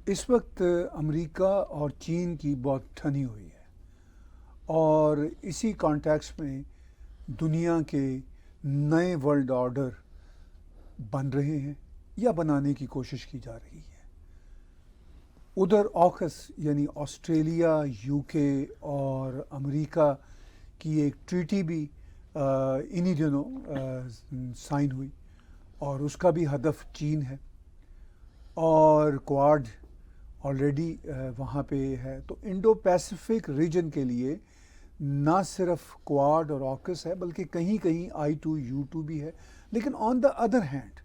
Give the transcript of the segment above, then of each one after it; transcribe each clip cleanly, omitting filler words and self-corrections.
اس وقت امریکہ اور چین کی بہت ٹھنی ہوئی ہے اور اسی کانٹیکس میں دنیا کے نئے ورلڈ آرڈر بن رہے ہیں یا بنانے کی کوشش کی جا رہی ہے. ادھر آکس یعنی آسٹریلیا، یو کے اور امریکہ کی ایک ٹریٹی بھی انہی دنوں سائن ہوئی اور اس کا بھی ہدف چین ہے، اور کوارڈ آلریڈی وہاں پہ ہے. تو انڈو پیسیفک ریجن کے لیے نہ صرف کوارڈ اور آکس ہے بلکہ کہیں کہیں I2U2 بھی ہے. لیکن آن دا ادر ہینڈ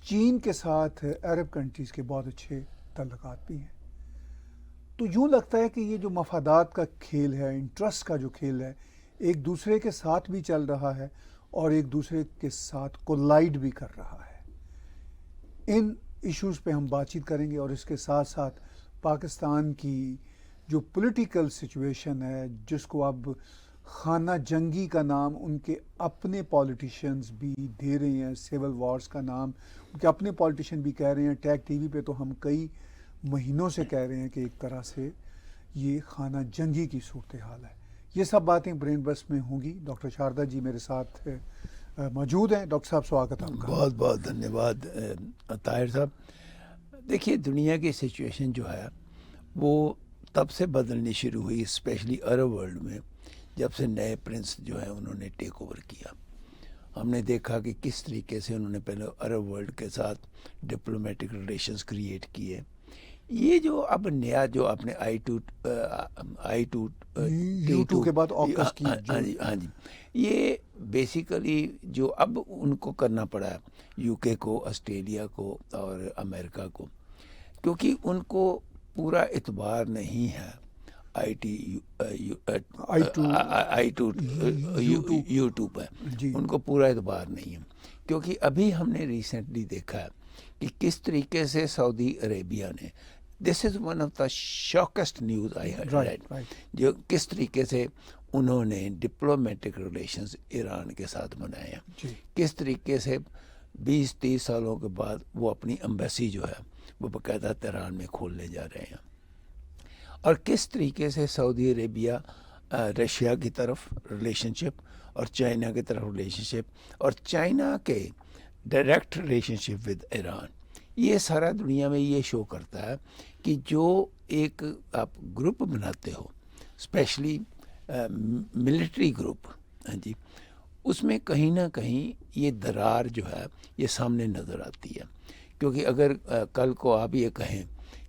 چین کے ساتھ عرب کنٹریز کے بہت اچھے تعلقات بھی ہیں. تو یوں لگتا ہے کہ یہ جو مفادات کا کھیل ہے، انٹرسٹ کا جو کھیل ہے، ایک دوسرے کے ساتھ بھی چل رہا ہے اور ایک دوسرے کے ساتھ کولائڈ بھی کر رہا ہے. ان ایشوز پہ ہم بات چیت کریں گے اور اس کے ساتھ ساتھ پاکستان کی جو پولیٹیکل سچویشن ہے، جس کو اب خانہ جنگی کا نام ان کے اپنے پولیٹیشینز بھی دے رہے ہیں، سیول وارز کا نام ان کے اپنے پولیٹیشین بھی کہہ رہے ہیں. ٹیک ٹی وی پہ تو ہم کئی مہینوں سے کہہ رہے ہیں کہ ایک طرح سے یہ خانہ جنگی کی صورتحال ہے. یہ سب باتیں برین بس میں ہوں گی. ڈاکٹر شاردا جی میرے ساتھ موجود ہیں. ڈاکٹر صاحب سواگت آپ کا. بہت بہت دھنیہ واد طاہر صاحب. دیکھیے دنیا کی سچویشن جو ہے وہ تب سے بدلنی شروع ہوئی، اسپیشلی عرب ورلڈ میں، جب سے نئے پرنس جو ہیں انہوں نے ٹیک اوور کیا. ہم نے دیکھا کہ کس طریقے سے انہوں نے پہلے عرب ورلڈ کے ساتھ ڈپلومیٹک ریلیشنز کریٹ کیے. یہ جو اب نیا جو آپ نے U2 کے بعد آکس کی ہاں جی، یہ بیسیکلی جو اب ان کو کرنا پڑا ہے، یو کے کو، آسٹریلیا کو اور امریکہ کو، کیونکہ ان کو پورا اعتبار نہیں ہے I2U2 پہ. ان کو پورا اعتبار نہیں ہے، کیونکہ ابھی ہم نے ریسنٹلی دیکھا ہے کہ کس طریقے سے سعودی عربیہ نے، this is one of the shockest news I heard, جو کس طریقے سے انہوں نے ڈپلومیٹک ریلیشنز ایران کے ساتھ بنائے ہیں. کس طریقے سے 20-30 سالوں کے بعد وہ اپنی ایمبیسی جو ہے وہ باقاعدہ تہران میں کھولنے جا رہے ہیں، اور کس طریقے سے سعودی عربیہ رشیا کی طرف ریلیشن شپ اور چائنا کی طرف ریلیشن شپ اور چائنا کے direct relation ship with Iran. یہ سارا دنیا میں یہ شو کرتا ہے کہ جو ایک آپ گروپ بناتے ہو، اسپیشلی ملٹری گروپ، ہاں جی، اس میں کہیں نہ کہیں یہ درار جو ہے یہ سامنے نظر آتی ہے. کیونکہ اگر کل کو آپ یہ کہیں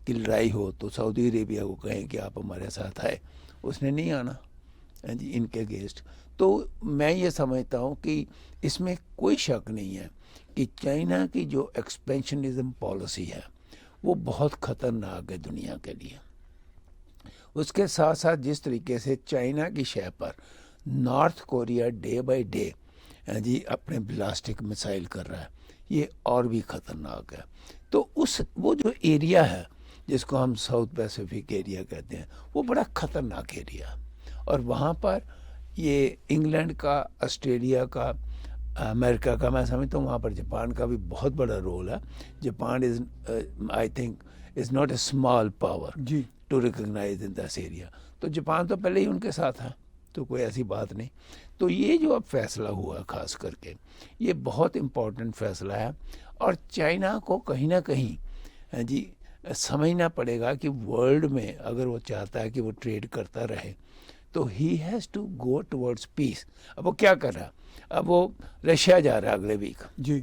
کہ لڑائی ہو تو سعودی عربیہ کو کہیں کہ آپ ہمارے ساتھ آئے، اس نے نہیں آنا جی ان کے اگینسٹ. تو میں یہ سمجھتا ہوں کہ اس میں کوئی شک نہیں ہے کہ چائنا کی جو ایکسپینشنزم پالیسی ہے وہ بہت خطرناک ہے دنیا کے لیے. اس کے ساتھ ساتھ جس طریقے سے چائنا کی شے پر North Korea day by day جی اپنے بلاسٹک مسائل کر رہا ہے، یہ اور بھی خطرناک ہے. تو وہ جو ایریا ہے جس کو ہم ساؤتھ پیسیفک ایریا کہتے ہیں، وہ بڑا خطرناک ایریا ہے. اور وہاں پر یہ انگلینڈ کا، آسٹریلیا کا، امریکہ کا، میں سمجھتا ہوں وہاں پر جاپان کا بھی بہت بڑا رول ہے. Japan is I think is not a small power to recognise in this area. تو جاپان تو پہلے ہی ان کے ساتھ ہے، تو کوئی ایسی بات نہیں. تو یہ جو اب فیصلہ ہوا خاص کر کے یہ بہت امپورٹنٹ فیصلہ ہے، اور چائنا کو کہیں نہ کہیں جی سمجھنا پڑے گا کہ ورلڈ میں اگر وہ چاہتا ہے کہ وہ ٹریڈ کرتا رہے تو he has to go towards peace. اب وہ کیا کر رہا ہے؟ اب وہ رشیا جا رہا ہے اگلے ویک جی،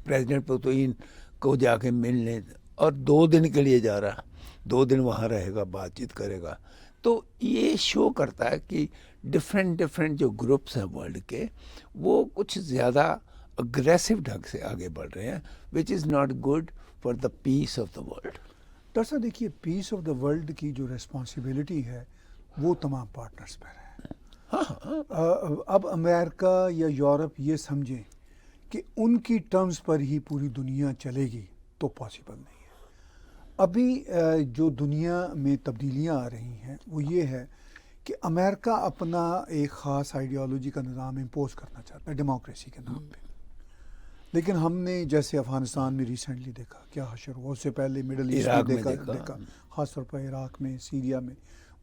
پریزیڈنٹ پوتین کو جا کے ملنے، اور 2 دن کے لیے جا رہا، 2 دن وہاں رہے گا، بات چیت کرے گا. تو یہ شو کرتا ہے کہ ڈفرینٹ جو گروپس ہیں ورلڈ کے، وہ کچھ زیادہ اگریسو ڈھنگ سے آگے بڑھ رہے ہیں، which is not good for the peace of the world. Doctor صاحب دیکھیے، پیس آف دا ورلڈ کی جو ریسپانسبلٹی ہے وہ تمام پارٹنرز پر ہے. اب امریکہ یا یورپ یہ سمجھیں کہ ان کی ٹرمز پر ہی پوری دنیا چلے گی تو پاسبل نہیں ہے. ابھی جو دنیا میں تبدیلیاں آ رہی ہیں وہ یہ ہے کہ امریکہ اپنا ایک خاص آئیڈیالوجی کا نظام امپوز کرنا چاہتا ہے ڈیموکریسی کے نام پہ، لیکن ہم نے جیسے افغانستان میں ریسنٹلی دیکھا کیا حشر ہوا، اس سے پہلے مڈل ایسٹ عراق میں میں دیکھا، خاص طور پر عراق میں، سیریا میں،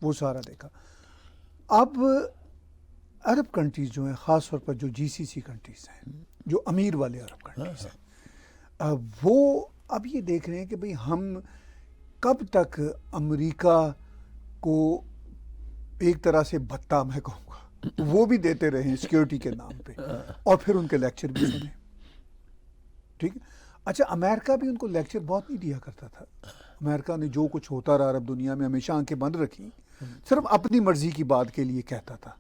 وہ سارا دیکھا. اب عرب کنٹریز جو ہیں، خاص طور پر جو جی سی سی کنٹریز ہیں، جو امیر والے عرب کنٹریز ہیں، وہ اب یہ دیکھ رہے ہیں کہ بھئی ہم کب تک امریکہ کو ایک طرح سے بھتہ میں کہوں گا وہ بھی دیتے رہیں سیکیورٹی کے نام پہ، اور پھر ان کے لیکچر بھی سنیں. ٹھیک ہے. اچھا، امریکہ بھی ان کو لیکچر بہت نہیں دیا کرتا تھا. امریکہ نے جو کچھ ہوتا رہا عرب دنیا میں ہمیشہ آنکھیں بند رکھی، صرف اپنی مرضی کی بات کے لیے کہتا تھا.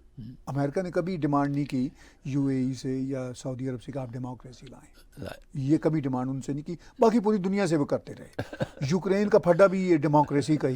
امریکہ نے کبھی ڈیمانڈ نہیں کی یو اے ای سے یا سعودی عرب سے کہ آپ ڈیموکریسی لائیں، یہ کبھی ڈیمانڈ ان سے نہیں کی. باقی پوری دنیا سے وہ کرتے رہے. یوکرین کا پھڈا بھی یہ ڈیموکریسی کا ہی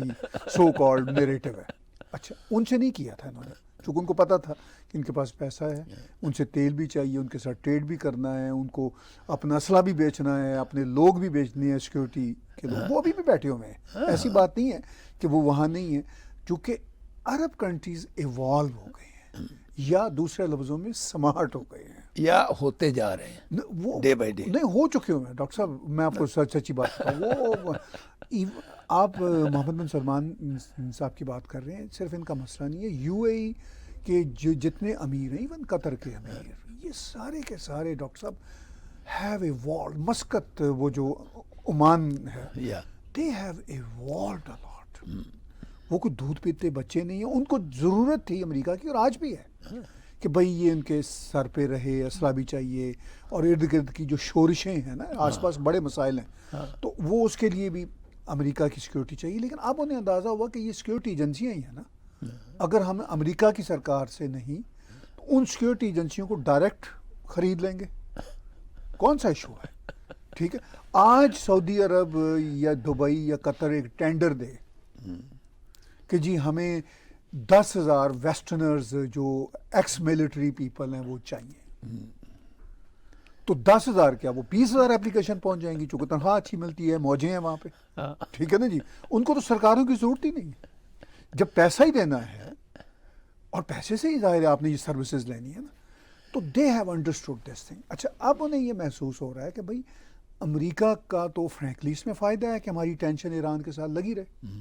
سو کالڈ نیریٹو ہے. اچھا، ان سے نہیں کیا تھا انہوں نے، چونکہ ان کو پتا تھا کہ ان کے پاس پیسہ ہے، ان سے تیل بھی چاہیے، ان کے ساتھ ٹریڈ بھی کرنا ہے، ان کو اپنا اسلحہ بھی بیچنا ہے، اپنے لوگ بھی بیچنے ہیں سیکیورٹی کے لوگ، وہ ابھی بھی بیٹھے ہوئے ہیں. ایسی بات نہیں ہے کہ وہ وہاں نہیں ہے، کیونکہ عرب کنٹریز ایوالو ہو گئے ہیں، یا دوسرے لفظوں میں سمارٹ ہو گئے ہیں، یا ہوتے جا رہے ہیں وہ ڈے بائی ڈے. نہیں ہو چکے ہوئے ہیں. ڈاکٹر صاحب میں آپ کو سچی بات بتاؤں، وہ آپ محمد بن سلمان صاحب کی بات کر رہے ہیں، صرف ان کا مسئلہ نہیں ہے. یو اے ای کے جو جتنے امیر ہیں، ایون قطر کے امیر، یہ سارے کے سارے ڈاکٹر صاحب ہیو ایوالوڈ. مسقط وہ جو عمان ہے، دے ہیو ایوالوڈ اے لاٹ. وہ کوئی دودھ پیتے بچے نہیں ہیں، ان کو ضرورت تھی امریکہ کی، اور آج بھی ہے کہ بھئی یہ ان کے سر پہ رہے، اسلحہ بھی چاہیے، اور ارد گرد کی جو شورشیں ہیں نا، آس پاس بڑے مسائل ہیں، تو وہ اس کے لیے بھی امریکہ کی سیکیورٹی چاہیے. لیکن اب انہیں اندازہ ہوا کہ یہ سیکیورٹی ایجنسیاں ہی ہیں نا، اگر ہم امریکہ کی سرکار سے نہیں تو ان سیکیورٹی ایجنسیوں کو ڈائریکٹ خرید لیں گے. کون سا ایشو ہے؟ ٹھیک ہے. آج سعودی عرب یا دبئی یا قطر ایک ٹینڈر دے کہ جی ہمیں 10,000 ویسٹرنرز جو ایکس ملٹری پیپل ہیں وہ چاہیے، تو 10,000 کیا وہ 20,000 اپلیکیشن پہنچ جائیں گی، چونکہ تنخواہ اچھی ملتی ہے، موجیں ہیں وہاں پہ. ٹھیک ہے نا جی. ان کو تو سرکاروں کی ضرورت ہی نہیں ہے، جب پیسہ ہی دینا ہے، اور پیسے سے ہی ظاہر ہے آپ نے یہ سروسز لینی ہے نا، تو they have understood this thing. اچھا، اب انہیں یہ محسوس ہو رہا ہے کہ بھائی امریکہ کا تو فرینکلی اس میں فائدہ ہے کہ ہماری ٹینشن ایران کے ساتھ لگی رہے.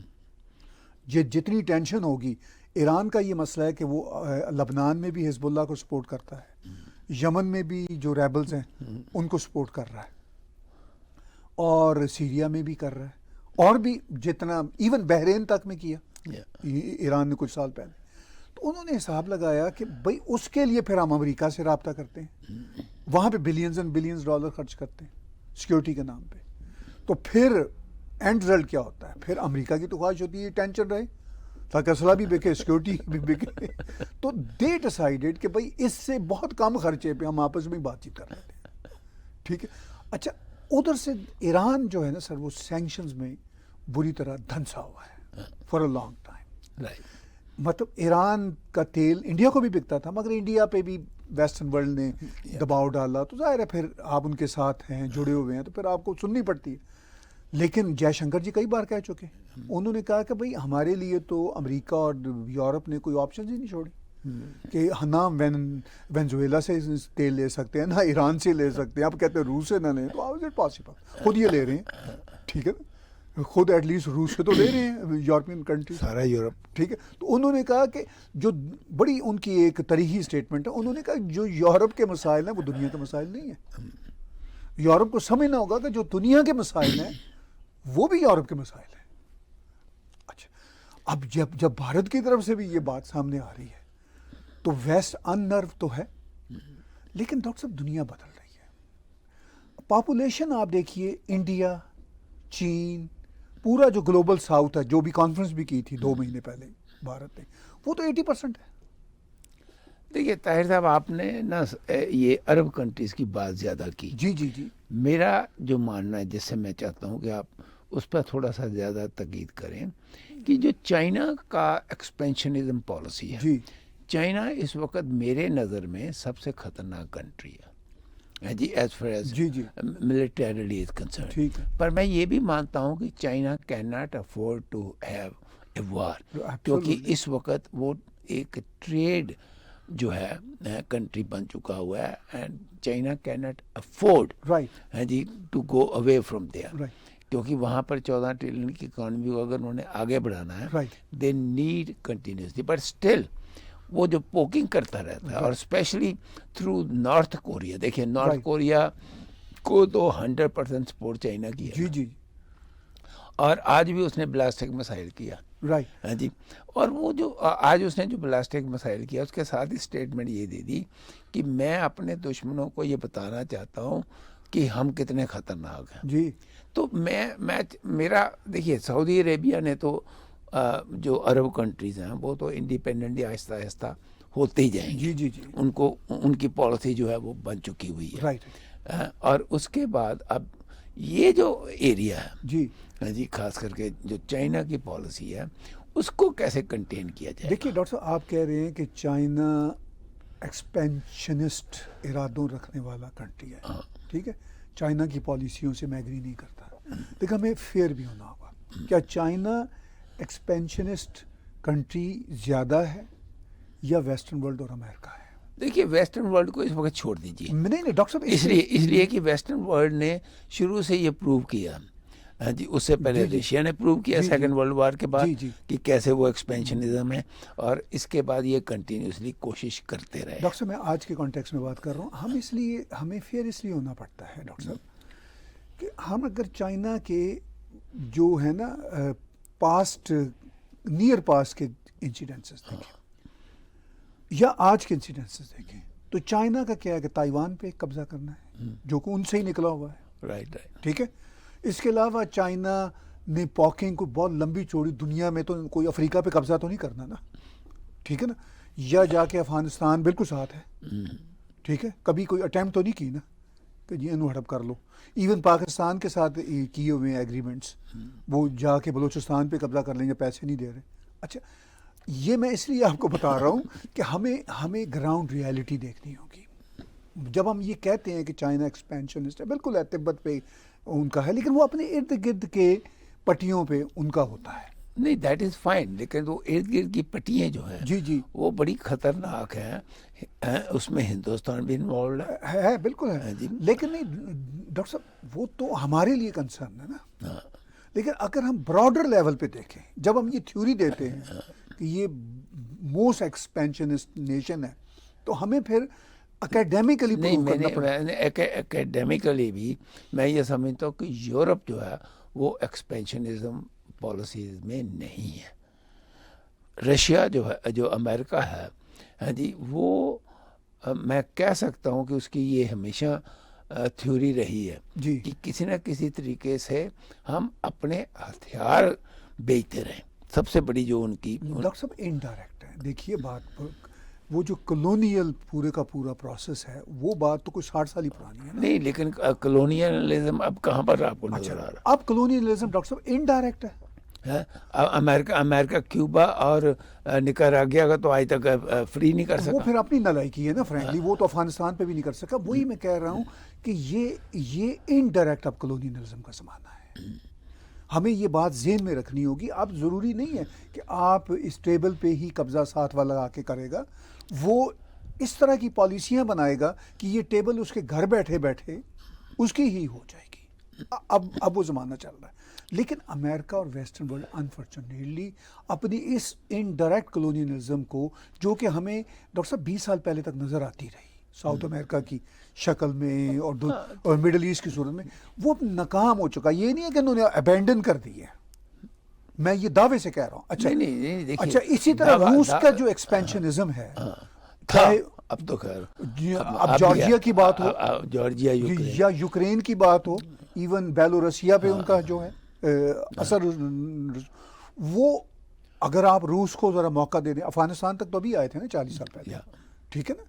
جتنی ٹینشن ہوگی، ایران کا یہ مسئلہ ہے کہ وہ لبنان میں بھی حزب اللہ کو سپورٹ کرتا ہے، یمن میں بھی جو ریبلز ہیں ان کو سپورٹ کر رہا ہے، اور سیریا میں بھی کر رہا ہے، اور بھی جتنا ایون بحرین تک میں کیا ایران نے کچھ سال پہلے. تو انہوں نے حساب لگایا کہ بھئی اس کے لیے پھر ہم امریکہ سے رابطہ کرتے ہیں، وہاں پہ بلینز اینڈ بلینز ڈالر خرچ کرتے ہیں سیکیورٹی کے نام پہ. تو پھر اینڈ رزلٹ کیا ہوتا ہے؟ پھر امریکہ کی تو خواہش ہوتی ہے ٹینشن رہے تاکہ اسلحہ بھی بکے، سیکیورٹی بھی بکے. تو دے ڈیسائیڈڈ کہ بھئی اس سے بہت کم خرچے پہ ہم آپس میں بات چیت کر لیتے ہیں. ٹھیک ہے. اچھا، ادھر سے ایران جو ہے نا سر، وہ سینکشنز میں بری طرح دھنسا ہوا ہے فار اے لانگ ٹائم. مطلب ایران کا تیل انڈیا کو بھی بکتا تھا، مگر انڈیا پہ بھی ویسٹرن ورلڈ نے دباؤ ڈالا، تو ظاہر ہے پھر آپ ان کے ساتھ ہیں، جڑے ہوئے ہیں، تو پھر آپ کو سننی پڑتی ہے. لیکن جے شنکر جی کئی بار کہہ چکے، انہوں نے کہا کہ بھئی ہمارے لیے تو امریکہ اور یورپ نے کوئی آپشنز ہی نہیں چھوڑی کہ نہ وینزویلا سے تیل لے سکتے ہیں، نہ ایران سے لے سکتے ہیں. آپ کہتے ہیں روس سے نہ لیں، تو ہاؤ از اٹ پاسبل؟ خود یہ لے رہے ہیں. ٹھیک ہے نا، خود ایٹ لیسٹ روس سے تو لے رہے ہیں، یورپین کنٹری، سارا یورپ. ٹھیک ہے. تو انہوں نے کہا کہ جو بڑی ان کی ایک تاریخی اسٹیٹمنٹ ہے، انہوں نے کہا جو یورپ کے مسائل ہیں وہ دنیا کے مسائل نہیں ہیں. یورپ کو سمجھنا ہوگا کہ جو دنیا کے مسائل ہیں وہ بھی یورپ کے مسائل ہیں. اچھا، اب جب بھارت کی طرف سے بھی یہ بات سامنے آ رہی ہے تو ویسٹ ان نرو تو ہے، لیکن ڈاکٹر صاحب دنیا بدل رہی ہے. پاپولیشن آپ دیکھیے، انڈیا، چین، پورا جو گلوبل ساؤتھ ہے، جو بھی کانفرنس بھی کی تھی 2 مہینے پہلے بھارت نے، وہ تو 80% ہے. دیکھیے طاہر صاحب، آپ نے نا یہ عرب کنٹریز کی بات زیادہ کی. جی جی جی. میرا جو ماننا ہے، جس سے میں چاہتا ہوں کہ آپ اس پر تھوڑا سا زیادہ تاکید کریں، کہ جو چائنا کا ایکسپینشنزم پالیسی ہے، جی، چائنا اس وقت میرے نظر میں سب سے خطرناک کنٹری ہے جی، ایز فار ایز جی جی، ملٹریلی از کنسرن. ٹھیک ہے. پر میں یہ بھی مانتا ہوں کہ China can not afford to have a war, کیونکہ اس وقت وہ ایک ٹریڈ جو ہے کنٹری بن چکا ہوا ہے, and China can not afford right جی to go away from there, right کیونکہ وہاں پر 14 ٹریلین کی اکانومی کو اگر انہوں نے آگے بڑھانا ہے right they need continuously, but still وہ جو پوکنگ کرتا رہتا ہے, اور اسپیشلی تھرو نارتھ کوریا. دیکھیے نارتھ Right. کوریا کو تو 100% سپورٹ چائنا کی ہے, جی جی اور آج بھی اس نے بلاسٹک مسائل کیا. رائٹ ہاں جی, اور وہ جو آج اس نے جو بلاسٹک مسائل کیا اس کے ساتھ ہی اسٹیٹمنٹ یہ دے دی کہ میں اپنے دشمنوں کو یہ بتانا چاہتا ہوں کہ ہم کتنے خطرناک ہیں. جی تو میرا دیکھیے سعودی عربیہ نے تو جو عرب کنٹریز ہیں وہ تو انڈیپینڈنٹلی آہستہ آہستہ ہوتے ہی جائیں گے. جی جی جی ان کی پالیسی جو ہے وہ بن چکی ہوئی ہے. رائٹ اور اس کے بعد اب یہ جو ایریا ہے جی جی, خاص کر کے جو چائنا کی پالیسی ہے اس کو کیسے کنٹین کیا جائے. دیکھیے ڈاکٹر صاحب آپ کہہ رہے ہیں کہ چائنا ایکسپینشنسٹ ارادوں رکھنے والا کنٹری ہے, ٹھیک ہے, چائنا کی پالیسیوں سے میں ایگری نہیں کرتا, لیکن ہمیں فیئر بھی ہونا ہوگا. کیا چائنا ایکسپینشنسٹ کنٹری زیادہ ہے یا ویسٹرن ورلڈ اور امریکہ ہے؟ دیکھیے ویسٹرن ورلڈ کو اس وقت چھوڑ دیجیے, نہیں ڈاکٹر صاحب اس لیے کہ ویسٹرن ورلڈ نے شروع سے یہ پروو کیا جی, اس سے پہلے رشیا نے پروو کیا سیکنڈ ورلڈ وار کے بعد کہ کیسے وہ ایکسپینشنزم ہے, اور اس کے بعد یہ کنٹینیوسلی کوشش کرتے رہے. ڈاکٹر صاحب میں آج کے کانٹیکس میں بات کر رہا ہوں, ہمیں فیئر اس لیے ہونا پڑتا ہے ڈاکٹر صاحب کہ ہم اگر چائنا کے جو ہے نا پاسٹ نیئر پاسٹ کے انسیڈنسز دیکھیں یا آج کے انسیڈنسز دیکھیں تو چائنا کا کیا ہے کہ تائیوان پہ قبضہ کرنا ہے جو کہ ان سے ہی نکلا ہوا ہے. رائٹ ٹھیک ہے, اس کے علاوہ چائنا نے پاکنگ کو بہت لمبی چوڑی دنیا میں تو کوئی افریقہ پہ قبضہ تو نہیں کرنا نا, ٹھیک ہے نا, یا جا کے افغانستان بالکل ساتھ ہے, ٹھیک ہے, کبھی کوئی اٹیمپٹ تو نہیں کی نا کہ جی انہوں ہڑپ کر لو. ایون پاکستان کے ساتھ کیے ہوئے ہیں ایگریمنٹس, وہ جا کے بلوچستان پہ قبضہ کر لیں گے, پیسے نہیں دے رہے. اچھا یہ میں اس لیے آپ کو بتا رہا ہوں کہ ہمیں گراؤنڈ ریالٹی دیکھنی ہوگی. جب ہم یہ کہتے ہیں کہ چائنا ایکسپینشنسٹ ہے, بالکل ہے, تبت پہ ان کا ہے, لیکن وہ اپنے ارد گرد کے پٹیوں پہ ان کا ہوتا ہے. نہیں دیٹ از فائن, لیکن وہ ارد گرد کی پٹیاں جو ہیں جی جی وہ بڑی خطرناک ہیں, اس میں ہندوستان بھی انوالوڈ ہے بالکل ہے, لیکن نہیں ڈاکٹر صاحب وہ تو ہمارے لیے کنسرن ہے نا. لیکن اگر ہم براڈر لیول پہ دیکھیں, جب ہم یہ تھیوری دیتے ہیں کہ یہ موسٹ ایکسپینشنسٹ نیشن ہے, تو ہمیں پھر اکیڈیمکلی پروو کرنا پڑے. اکیڈیمکلی بھی میں یہ سمجھتا ہوں کہ یورپ جو ہے وہ ایکسپینشنزم پالیسیز میں نہیں ہے. رشیا جو ہے, جو امریکہ ہے ہاں جی, وہ میں کہہ سکتا ہوں کہ اس کی یہ ہمیشہ تھیوری رہی ہے جی کہ کسی نہ کسی طریقے سے ہم اپنے ہتھیار بیچتے رہیں. سب سے بڑی جو ان کی ڈاکٹر صاحب انڈائریکٹ ہے. دیکھیے بات وہ جو کلونیل پورے کا پورا پروسیس ہے, وہ بات تو کوئی 60 سال ہی پرانی ہے. نہیں, لیکن کلونیلزم اب کہاں پر آپ کو نظر آ رہا ہے؟ اب کلونیلزم ڈاکٹر صاحب انڈائریکٹ ہے. امریکہ کیوبا اور نکاراگیا کا تو آج تک فری نہیں کر سکا. وہ پھر اپنی نالائکی ہے نا فرینکلی, وہ تو افغانستان پہ بھی نہیں کر سکا. وہی میں کہہ رہا ہوں کہ یہ انڈائریکٹ اب کلونیلزم کا زمانہ ہے. ہمیں یہ بات ذہن میں رکھنی ہوگی. اب ضروری نہیں ہے کہ آپ اس ٹیبل پہ ہی قبضہ ساتھ والا آ کے کرے گا, وہ اس طرح کی پالیسیاں بنائے گا کہ یہ ٹیبل اس کے گھر بیٹھے بیٹھے اس کی ہی ہو جائے گی. اب وہ زمانہ چل رہا ہے. لیکن امریکہ اور ویسٹرن ورلڈ انفارچونیٹلی اپنی اس انڈائریکٹ کلونیلزم کو, جو کہ ہمیں ڈاکٹر صاحب 20 سال پہلے تک نظر آتی رہی ساؤتھ امریکہ کی شکل میں اور مڈل ایسٹ کی صورت میں, وہ ناکام ہو چکا. یہ نہیں ہے کہ انہوں نے ابینڈن کر دی ہے, میں یہ دعوے سے کہہ رہا ہوں. اچھا اسی طرح روس کا جو ایکسپینشنزم ہے, اب تو خیر اب جارجیا کی بات ہو, جارجیا یا یوکرین کی بات ہو, ایون بیلورسیا پہ ان کا جو ہے اثر, وہ اگر آپ روس کو ذرا موقع دے دیں, افغانستان تک تو ابھی آئے تھے نا 40 سال پہلے, ٹھیک ہے نا,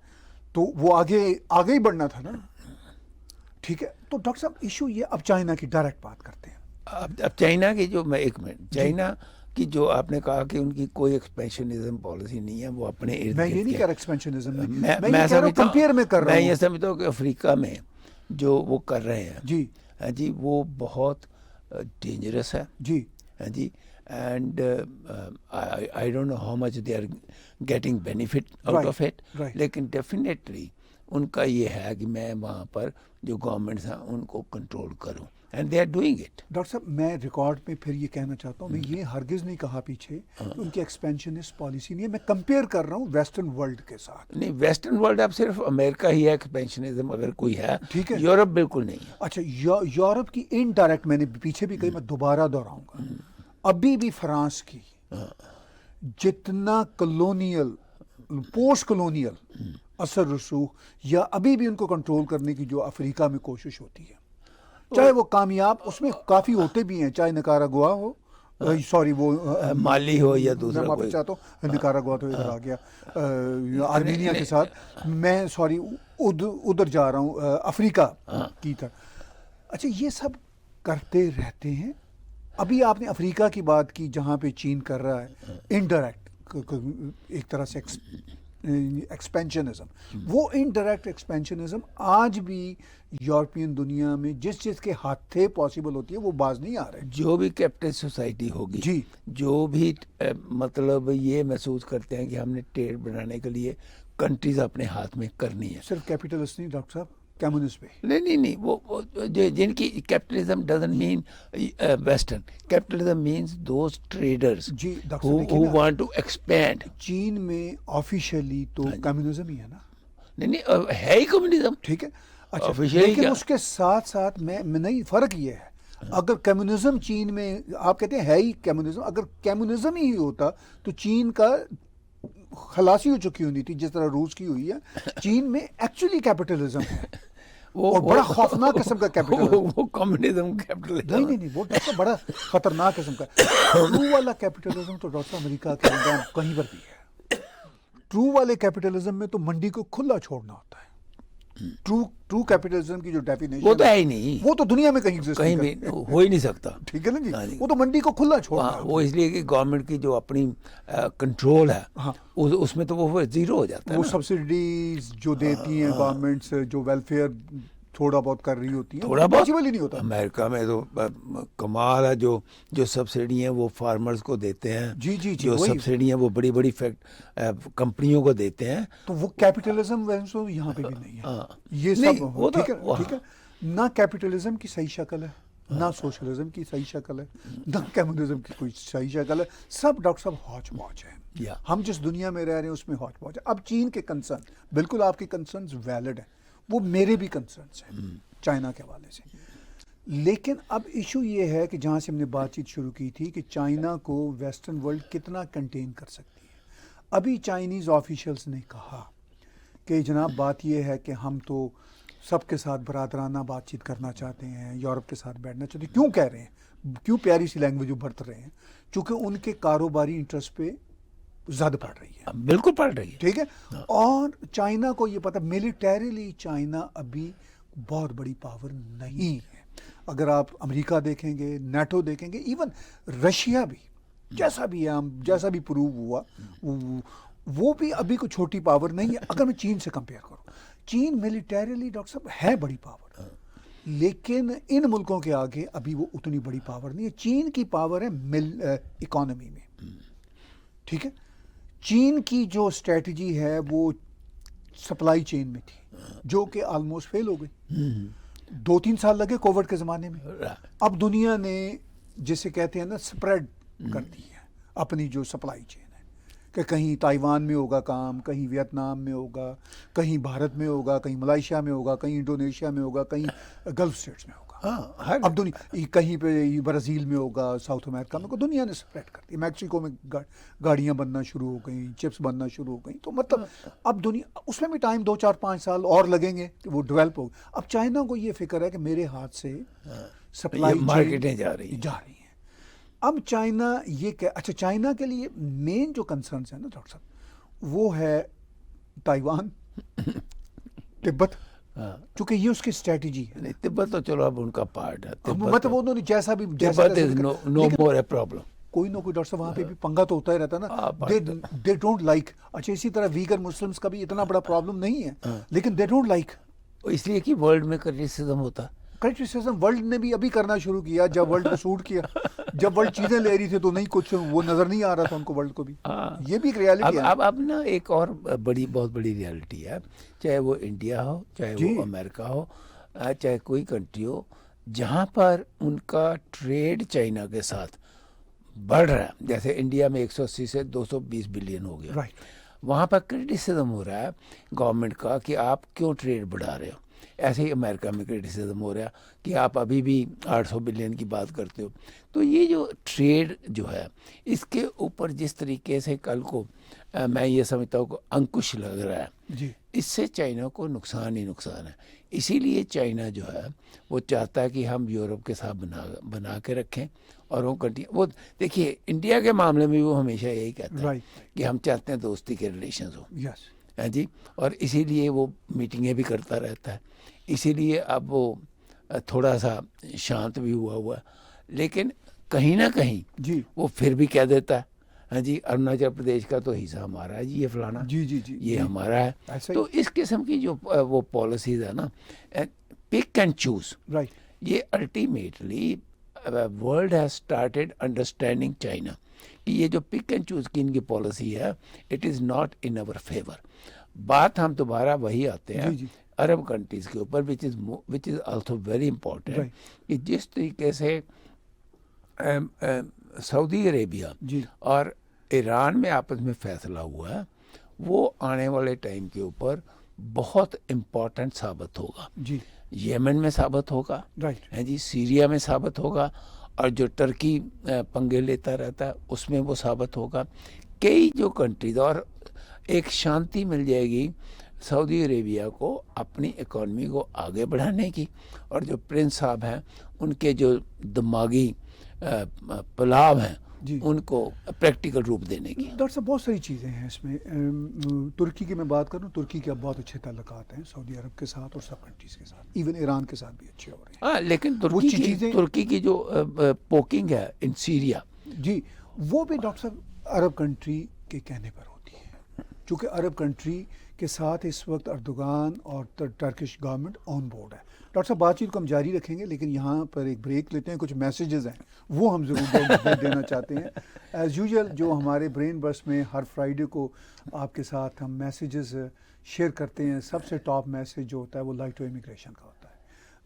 تو وہ آگے ہی بڑھنا تھا نا, ٹھیک ہے. تو ڈاکٹر صاحب ایشو یہ, اب چائنا کی ڈائریکٹ بات کرتے ہیں. اب چائنا کی جو, میں ایک منٹ, چائنا کی جو آپ نے کہا کہ ان کی کوئی ایکسپینشنزم پالیسی نہیں ہے, وہ اپنے ارد گرد. میں یہ نہیں کہہ رہا ایکسپینشنزم, میں یہ سمجھتا ہوں کہ افریقہ میں جو وہ کر رہے ہیں جی جی, وہ بہت ڈینجرس ہے. جی ہاں جی and I don't know how much they are getting benefit out of it, لیکن ڈیفینیٹلی ان کا یہ ہے کہ میں وہاں پر جو گورنمنٹس ہیں ان کو کنٹرول کروں، and they are doing it. Doctor صاحب میں ریکارڈ میں پھر یہ کہنا چاہتا ہوں، میں یہ ہرگز نہیں کہا پیچھے کہ ان کی ایکسپینشنسٹ پالیسی نہیں ہے، میں کمپیئر کر رہا ہوں ویسٹرن ورلڈ کے ساتھ. نہیں، ویسٹرن ورلڈ اب صرف امریکہ ہی ہے ایکسپینشنزم اگر کوئی ہے، ٹھیک ہے، یورپ بالکل نہیں ہے. اچھا یورپ کی انڈائریکٹ، میں نے پیچھے بھی کہی، میں دوبارہ دہراؤں گا، ابھی بھی فرانس کی جتنا کلونیل پوسٹ کلونیل اثر رسوخ یا ابھی بھی ان کو کنٹرول کرنے کی جو افریقہ میں کوشش ہوتی ہے، چاہے وہ کامیاب اس میں کافی ہوتے بھی ہیں، چاہے نکاراگوا ہو، سوری وہ مالی ہو یا دوسرا میں معافی چاہتا ہوں، نکاراگوا تو ادھر آ گیا، آرمینیا کے ساتھ میں سوری ادھر جا رہا ہوں افریقہ کی طرف. اچھا یہ سب کرتے رہتے ہیں. ابھی آپ نے افریقہ کی بات کی جہاں پہ چین کر رہا ہے انڈائریکٹ ایک طرح سے ایکسپینشنزم، وہ انڈائریکٹ ایکسپینشنزم آج بھی یورپین دنیا میں جس چیز کے ہاتھے پاسبل ہوتی ہے وہ باز نہیں آ رہے. جو بھی کیپٹل سوسائٹی ہوگی، جی، جو بھی مطلب یہ محسوس کرتے ہیں کہ ہم نے ٹریڈ بنانے کے لیے کنٹریز اپنے ہاتھ میں کرنی ہے. صرف کیپیٹلسٹ نہیں ڈاکٹر صاحب، کمیونسٹ بھی. نہیں وہ جن کی capitalism doesn't mean western, capitalism means those traders جی ڈاکٹر who دیکھیے نا، want to expand. چین میں آفیشیلی تو کمیونزم ہی ہے نا. نہیں ہے ہی کمیونزم. ٹھیک ہے، اچھا Officially لیکن کیا؟ اس کے ساتھ ساتھ میں نہیں، فرق یہ ہے، اگر کمیونزم چین میں آپ کہتے ہیں ہے ہی کمیونزم، اگر کمیونزم ہی ہوتا تو چین کا خلاصی ہو چکی ہونی تھی جس طرح روس کی ہوئی ہے. چین میں ایکچولی کیپٹلزم ہے اور بڑا خوفناک قسم کا کیپٹلزم. وہ کمیونزم کیپٹلزم نہیں وہ ڈاکٹر بڑا خطرناک قسم کا. ٹرو والا کیپٹلزم تو ڈاکٹر امریکہ کے اندر کہیں پر بھی ہے. ٹرو والے کیپٹلزم میں تو منڈی کو کھلا چھوڑنا ہوتا ہے. ٹرو کیپٹلزم کی جو ڈیفینیشن وہ تو ہے ہی نہیں، وہ تو دنیا میں کہیں کہیں بھی ہو ہی نہیں سکتا. ٹھیک ہے نا جی، وہ تو منڈی کو کھلا چھوڑنا ہے. وہ اس لیے کہ گورنمنٹ کی جو اپنی کنٹرول ہے اس میں تو وہ زیرو ہو جاتا ہے. وہ سبسڈیز جو دیتی ہیں گورنمنٹس، جو ویلفیئر تھوڑا بہت کر رہی ہوتی ہیں، تھوڑا بہت پاسبل ہی نہیں ہوتا. امریکہ میں تو کمال ہے، جو سبسڈی ہیں وہ فارمرز کو دیتے ہیں. جی جو سبسڈی ہیں وہ بڑی بڑی کمپنیوں کو دیتے ہیں. تو وہ کیپٹلزم ویسے یہاں پہ بھی نہیں ہے. یہ سب ٹھیک ہے، نہ کیپٹلزم کی صحیح شکل ہے، نہ سوشلزم کی صحیح شکل ہے، نہ کمیونزم کی کوئی صحیح شکل ہے. سب ڈاکٹر صاحب ہاچ پاچ ہیں. ہم جس دنیا میں رہ رہے ہیں اس میں ہاچ پاچ ہے. اب چین کے کنسرن بالکل آپ کے کنسرنز ویلڈ ہیں، وہ میرے بھی کنسرنس ہیں چائنا کے حوالے سے. لیکن اب ایشو یہ ہے کہ جہاں سے ہم نے بات چیت شروع کی تھی کہ چائنا کو ویسٹرن ورلڈ کتنا کنٹین کر سکتی ہے. ابھی چائنیز آفیشلز نے کہا کہ جناب بات یہ ہے کہ ہم تو سب کے ساتھ برادرانہ بات چیت کرنا چاہتے ہیں، یورپ کے ساتھ بیٹھنا چاہتے ہیں. کیوں کہہ رہے ہیں؟ کیوں پیاری سی لینگویج برت رہے ہیں؟ چونکہ ان کے کاروباری انٹرسٹ پہ زد پڑ رہی ہے. بالکل پڑ رہی ہے. ٹھیک ہے. اور چائنا کو یہ پتہ، ملیٹریلی چائنا ابھی بہت بڑی پاور نہیں ہے. اگر آپ امریکہ دیکھیں گے، نیٹو دیکھیں گے، ایون رشیا بھی جیسا بھی ہے، جیسا بھی پروو ہوا، وہ بھی ابھی کوئی چھوٹی پاور نہیں ہے. اگر میں چین سے کمپیئر کروں، چین ملیٹریلی ڈاکٹر صاحب ہے بڑی پاور، لیکن ان ملکوں کے آگے ابھی وہ اتنی بڑی پاور نہیں ہے. چین کی پاور ہے اکانومی میں. ٹھیک ہے. چین کی جو اسٹریٹجی ہے وہ سپلائی چین میں تھی جو کہ آلموسٹ فیل ہو گئی. 2-3 سال لگے کووڈ کے زمانے میں. اب دنیا نے جسے کہتے ہیں نا اسپریڈ کر دی ہے اپنی جو سپلائی چین ہے، کہ کہیں تائیوان میں ہوگا کام، کہیں ویتنام میں ہوگا، کہیں بھارت میں ہوگا، کہیں ملائیشیا میں ہوگا، کہیں انڈونیشیا میں ہوگا، کہیں گلف اسٹیٹس میں ہوگا. اب دنیا کہیں پہ برازیل میں ہوگا، ساؤتھ امریکہ میں. دنیا نے سپریڈ کر دی. میکسیکو میں گاڑیاں بننا شروع ہو گئیں، چپس بننا شروع ہو گئیں. تو مطلب اب دنیا اس میں بھی ٹائم 2-4-5 سال اور لگیں گے کہ وہ ڈیولپ ہو. اب چائنا کو یہ فکر ہے کہ میرے ہاتھ سے سپلائی مارکیٹیں جا رہی ہیں. اب چائنا یہ کہ اچھا چائنا کے لیے مین جو کنسرنس ہیں نا ڈاکٹر صاحب، وہ ہے تائیوان، تبت، چونکہ یہ اس کی اسٹریٹجی ہے. تبت تو چلو اب ان کا پارٹ ہے، مطلب انہوں نے جیسا بھی تبت از نو مور اے پرابلم. کوئی نہ کوئی ڈاکٹر صاحب وہاں پہ بھی پنگا تو ہوتا ہی رہتا نا. They don't like. اچھا اسی طرح ویگر مسلمس کا بھی اتنا بڑا پرابلم نہیں ہے، لیکن دے ڈونٹ لائک. اس لیے کہ ورلڈ میں کرٹیسزم ہوتا ہے. کرٹیسزم ورلڈ نے بھی ابھی کرنا شروع کیا جب ورلڈ کو سوٹ کیا. جب ورلڈ چیزیں لے رہی تھی تو نہیں کچھ وہ نظر نہیں آ رہا تھا ان کو ورلڈ کو بھی. یہ بھی ایک ریالٹی ہے. اب نا ایک اور بہت بڑی ریالٹی ہے, چاہے وہ انڈیا ہو, چاہے وہ امریکہ ہو, چاہے کوئی کنٹری ہو, جہاں پر ان کا ٹریڈ چائنا کے ساتھ بڑھ رہا ہے, جیسے انڈیا میں 180 سے 220 بلین ہو گیا, وہاں پر کرٹیسزم ہو رہا ہے گورنمنٹ کا کہ آپ کیوں ٹریڈ بڑھا رہے ہو. ایسے ہی امریکہ میں کرٹیسزم ہو رہا ہے کہ آپ ابھی بھی 800 بلین کی بات کرتے ہو. تو یہ جو ٹریڈ جو ہے اس کے اوپر جس طریقے سے کل کو میں یہ سمجھتا ہوں کہ انکش لگ رہا ہے, اس سے چائنا کو نقصان ہی نقصان ہے. اسی لیے چائنا جو ہے وہ چاہتا ہے کہ ہم یورپ کے ساتھ بنا کے رکھیں, اور وہ دیکھیے انڈیا کے معاملے میں وہ ہمیشہ یہی کہتا ہے کہ ہم چاہتے ہیں دوستی کے ریلیشنز ہوں. جی, اور اسی لیے وہ میٹنگیں بھی کرتا رہتا ہے. اسی لیے اب وہ تھوڑا سا شانت بھی ہوا ہے, لیکن کہیں نہ کہیں وہ پھر بھی کہہ دیتا ہے ہاں جی اروناچل پردیش کا تو حصہ ہمارا ہے جی, یہ فلانا یہ ہمارا ہے. تو اس قسم کی جو وہ پالیسیز ہے نا, پک اینڈ چوز, یہ ultimately world has started understanding China کہ یہ جو پک اینڈ چوز کی ان کی پالیسی ہے it is not in our favour. بات ہم دوبارہ وہی آتے ہیں عرب کنٹریز کے اوپر, وچ از آلسو ویری امپورٹنٹ, کہ جس طریقے سے سعودی عربیہ اور ایران میں آپس میں فیصلہ ہوا ہے, وہ آنے والے ٹائم کے اوپر بہت امپورٹنٹ ثابت ہوگا. یمن میں ثابت ہوگا, جی سیریا میں ثابت ہوگا, اور جو ٹرکی پنگے لیتا رہتا ہے اس میں وہ ثابت ہوگا. کئی جو کنٹریز, اور ایک شانتی مل جائے گی سعودی عربیہ کو اپنی اکانومی کو آگے بڑھانے کی, اور جو پرنس صاحب ہیں ان کے جو دماغی پلاو ہیں ان کو پریکٹیکل روپ دینے کی. ڈاکٹر صاحب بہت ساری چیزیں ہیں اس میں. ترکی کی میں بات کروں, ترکی کے اب بہت اچھے تعلقات ہیں سعودی عرب کے ساتھ اور سب کنٹریز کے ساتھ, ایون ایران کے ساتھ بھی اچھے ہو رہے ہیں. لیکن ترکی کی جو پوکنگ ہے ان سیریا, وہ بھی ڈاکٹر صاحب عرب کنٹری کے کہنے پر ہوتی ہے, چونکہ عرب کنٹری کے ساتھ اس وقت اردوغان اور ٹرکش گورنمنٹ آن بورڈ ہے. ڈاکٹر صاحب بات چیت کو ہم جاری رکھیں گے, لیکن یہاں پر ایک بریک لیتے ہیں. کچھ میسیجز ہیں وہ ہم ضرور دینا چاہتے ہیں. ایز یوزول جو ہمارے برین برس میں ہر فرائیڈے کو آپ کے ساتھ ہم میسیجز شیئر کرتے ہیں, سب سے ٹاپ میسیج جو ہوتا ہے وہ لائٹو امیگریشن کا ہوتا ہے.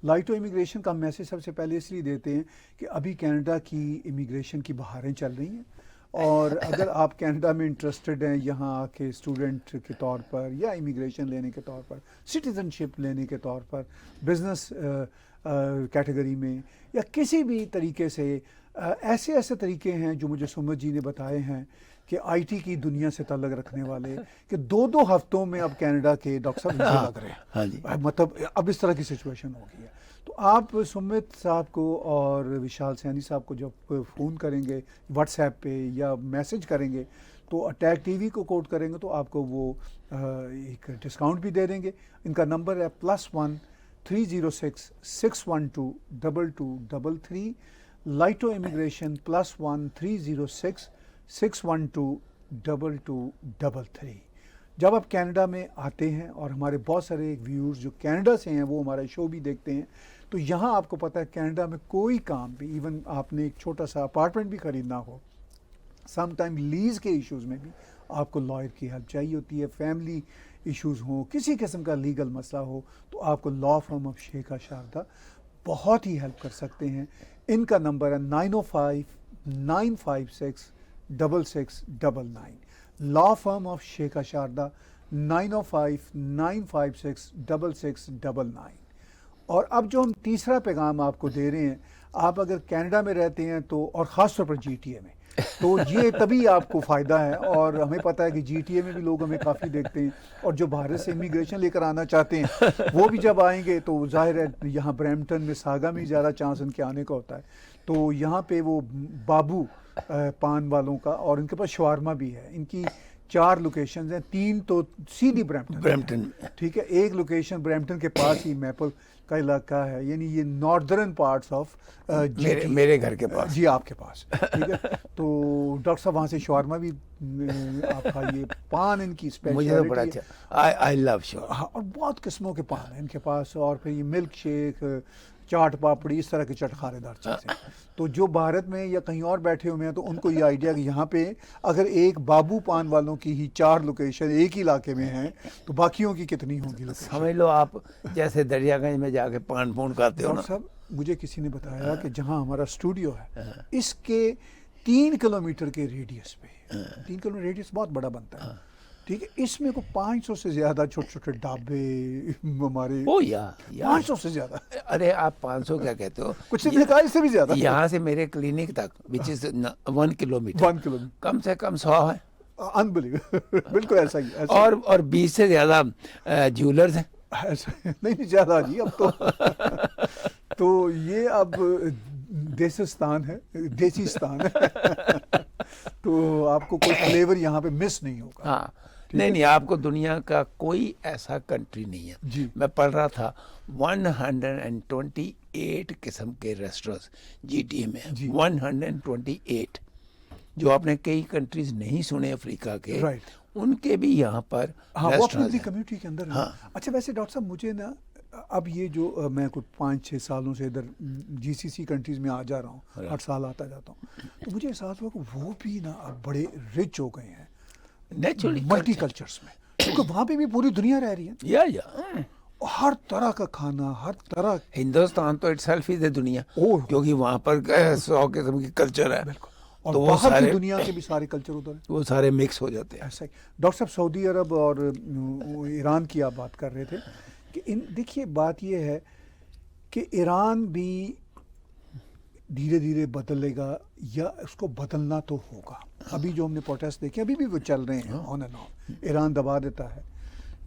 لائٹو امیگریشن کا میسیج سب سے پہلے اس لیے دیتے ہیں کہ ابھی کینیڈا کی امیگریشن کی بہاریں چل رہی ہیں, اور اگر آپ کینیڈا میں انٹرسٹڈ ہیں یہاں آ کے اسٹوڈنٹ کے طور پر, یا امیگریشن لینے کے طور پر, سٹیزن شپ لینے کے طور پر, بزنس کیٹیگری میں, یا کسی بھی طریقے سے, ایسے طریقے ہیں جو مجھے سمجھ جی نے بتائے ہیں کہ آئی ٹی کی دنیا سے تعلق رکھنے والے, کہ 2 ہفتوں میں اب کینیڈا کے ڈاکٹر صاحب ویزے لگ رہے ہیں. مطلب اب اس طرح کی سچویشن ہو گئی ہے. تو آپ سمیت صاحب کو اور وشال سینی صاحب کو جب فون کریں گے واٹس ایپ پہ یا میسج کریں گے تو اٹیک ٹی وی کو کوٹ کریں گے تو آپ کو وہ ایک ڈسکاؤنٹ بھی دے دیں گے. ان کا نمبر ہے +1 306 612 2233. لائٹو امیگریشن +1 306 612 2233. جب آپ کینیڈا میں آتے ہیں, اور ہمارے بہت سارے ویورز جو کینیڈا سے ہیں وہ ہمارا شو بھی دیکھتے ہیں, تو یہاں آپ کو پتہ ہے کینیڈا میں کوئی کام بھی, ایون آپ نے ایک چھوٹا سا اپارٹمنٹ بھی خریدنا ہو, سم ٹائم لیز کے ایشوز میں بھی آپ کو لائر کی ہیلپ چاہیے ہوتی ہے. فیملی ایشوز ہوں, کسی قسم کا لیگل مسئلہ ہو, تو آپ کو لا فرم آف شیخا شاردا بہت ہی ہیلپ کر سکتے ہیں. ان کا نمبر ہے 905 956 6699. Law firm of Shikha Sharda 905 956 6699. اور اب جو ہم تیسرا پیغام آپ کو دے رہے ہیں, آپ اگر کینیڈا میں رہتے ہیں تو, اور خاص طور پر جی ٹی اے میں, تو یہ تبھی آپ کو فائدہ ہے. اور ہمیں پتہ ہے کہ جی ٹی اے میں بھی لوگ ہمیں کافی دیکھتے ہیں, اور جو باہر سے امیگریشن لے کر آنا چاہتے ہیں وہ بھی جب آئیں گے تو ظاہر ہے یہاں برمپٹن میں ساگا میں زیادہ چانس ان کے آنے کا ہوتا ہے. تو یہاں پہ وہ بابو پان والوں کا, اور ان کے پاس شوارما بھی ہے. ان کی 4 لوکیشنز ہیں, 3 تو سیدھی برمپٹن, ٹھیک ہے, ایک لوکیشن برمپٹن کے پاس ہی میپل کا علاقہ ہے, یعنی یہ ناردرن پارٹس آف میرے گھر کے پاس, جی آپ کے پاس, ٹھیک ہے. تو ڈاکٹر صاحب وہاں سے شاورما بھی آپ کھائیے. پان ان کی مجھے بڑا اچھا, آئی لو شاورما, اور بہت قسموں کے پان ہیں ان کے پاس. اور پھر یہ ملک شیک, چاٹ پاپڑی اس طرح کی چٹخارے دار چیزیں. تو جو بھارت میں یا کہیں اور بیٹھے ہوئے ہیں تو ان کو یہ آئیڈیا کہ یہاں پہ اگر ایک بابو پان والوں کی ہی 4 لوکیشن ایک ہی علاقے میں ہیں تو باقیوں کی کتنی ہوں گی لوکیشن. سمجھ لو آپ جیسے دریا گنج میں جا کے پان پون کھاتے ہو نا. ڈاکٹر صاحب مجھے کسی نے بتایا کہ جہاں ہمارا اسٹوڈیو ہے اس کے 3 کلومیٹر کے ریڈیس پہ 3 کلومیٹر ریڈیس بہت بڑا بنتا ہے, ٹھیک ہے, اس میں کو 500 سے زیادہ چھوٹے چھوٹے ڈھابے ہمارے. او یا 500 سے زیادہ. ارے آپ 500 کیا کہتے ہو, کچھ نے کہا اس سے بھی زیادہ. یہاں سے میرے کلینک تک وچ از 1 کلومیٹر 1 کلومیٹر کم سے کم 100 ہے. انبلیویبل. بالکل ایسا ہی ایسا اور 20 سے زیادہ جیولرز ہیں. ایسا نہیں زیادہ جی اب تو یہ اب دیسستان ہے, دیسیستان ہے. تو آپ کو کوئی فلیور یہاں پہ مس نہیں ہوگا. ہاں نہیں آپ کو دنیا کا کوئی ایسا کنٹری نہیں ہے. جی میں پڑھ رہا تھا 128 قسم کے ریسٹورنٹس جی ٹی میں. 128 جو آپ نے کئی کنٹریز نہیں سنے افریقہ کے, ان کے بھی یہاں پر ریسٹورنٹس کمیونٹی کے اندر. اچھا ویسے ڈاکٹر صاحب مجھے نا اب یہ جو میں کوئی 5-6 سالوں سے ادھر جی سی سی کنٹریز میں آ جا رہا ہوں, 8 سال آتا جاتا ہوں, تو مجھے احساس ہوا کہ وہ بھی نا اب بڑے رچ ہو گئے ہیں نیچرلی ملٹی کلچرز میں, کیونکہ وہاں پہ بھی پوری دنیا رہ رہی ہے. یا ہر طرح کا کھانا, ہر طرح. ہندوستان تو اٹ سیلف ہی دنیا, کیونکہ وہاں پر 100 قسم کی کلچر ہے. بالکل. اور باہر کی دنیا کے بھی سارے کلچر ادھر ہیں, وہ سارے مکس ہو جاتے ہیں. ایسا ہی. ڈاکٹر صاحب سعودی عرب اور ایران کی آپ بات کر رہے تھے کہ دیکھیے بات یہ ہے کہ ایران بھی دھیرے دھیرے بدلے گا یا اس کو بدلنا تو ہوگا. ابھی جو ہم نے پروٹیسٹ دیکھے ابھی بھی وہ چل رہے ہیں آن اینڈ آن. ایران دبا دیتا ہے,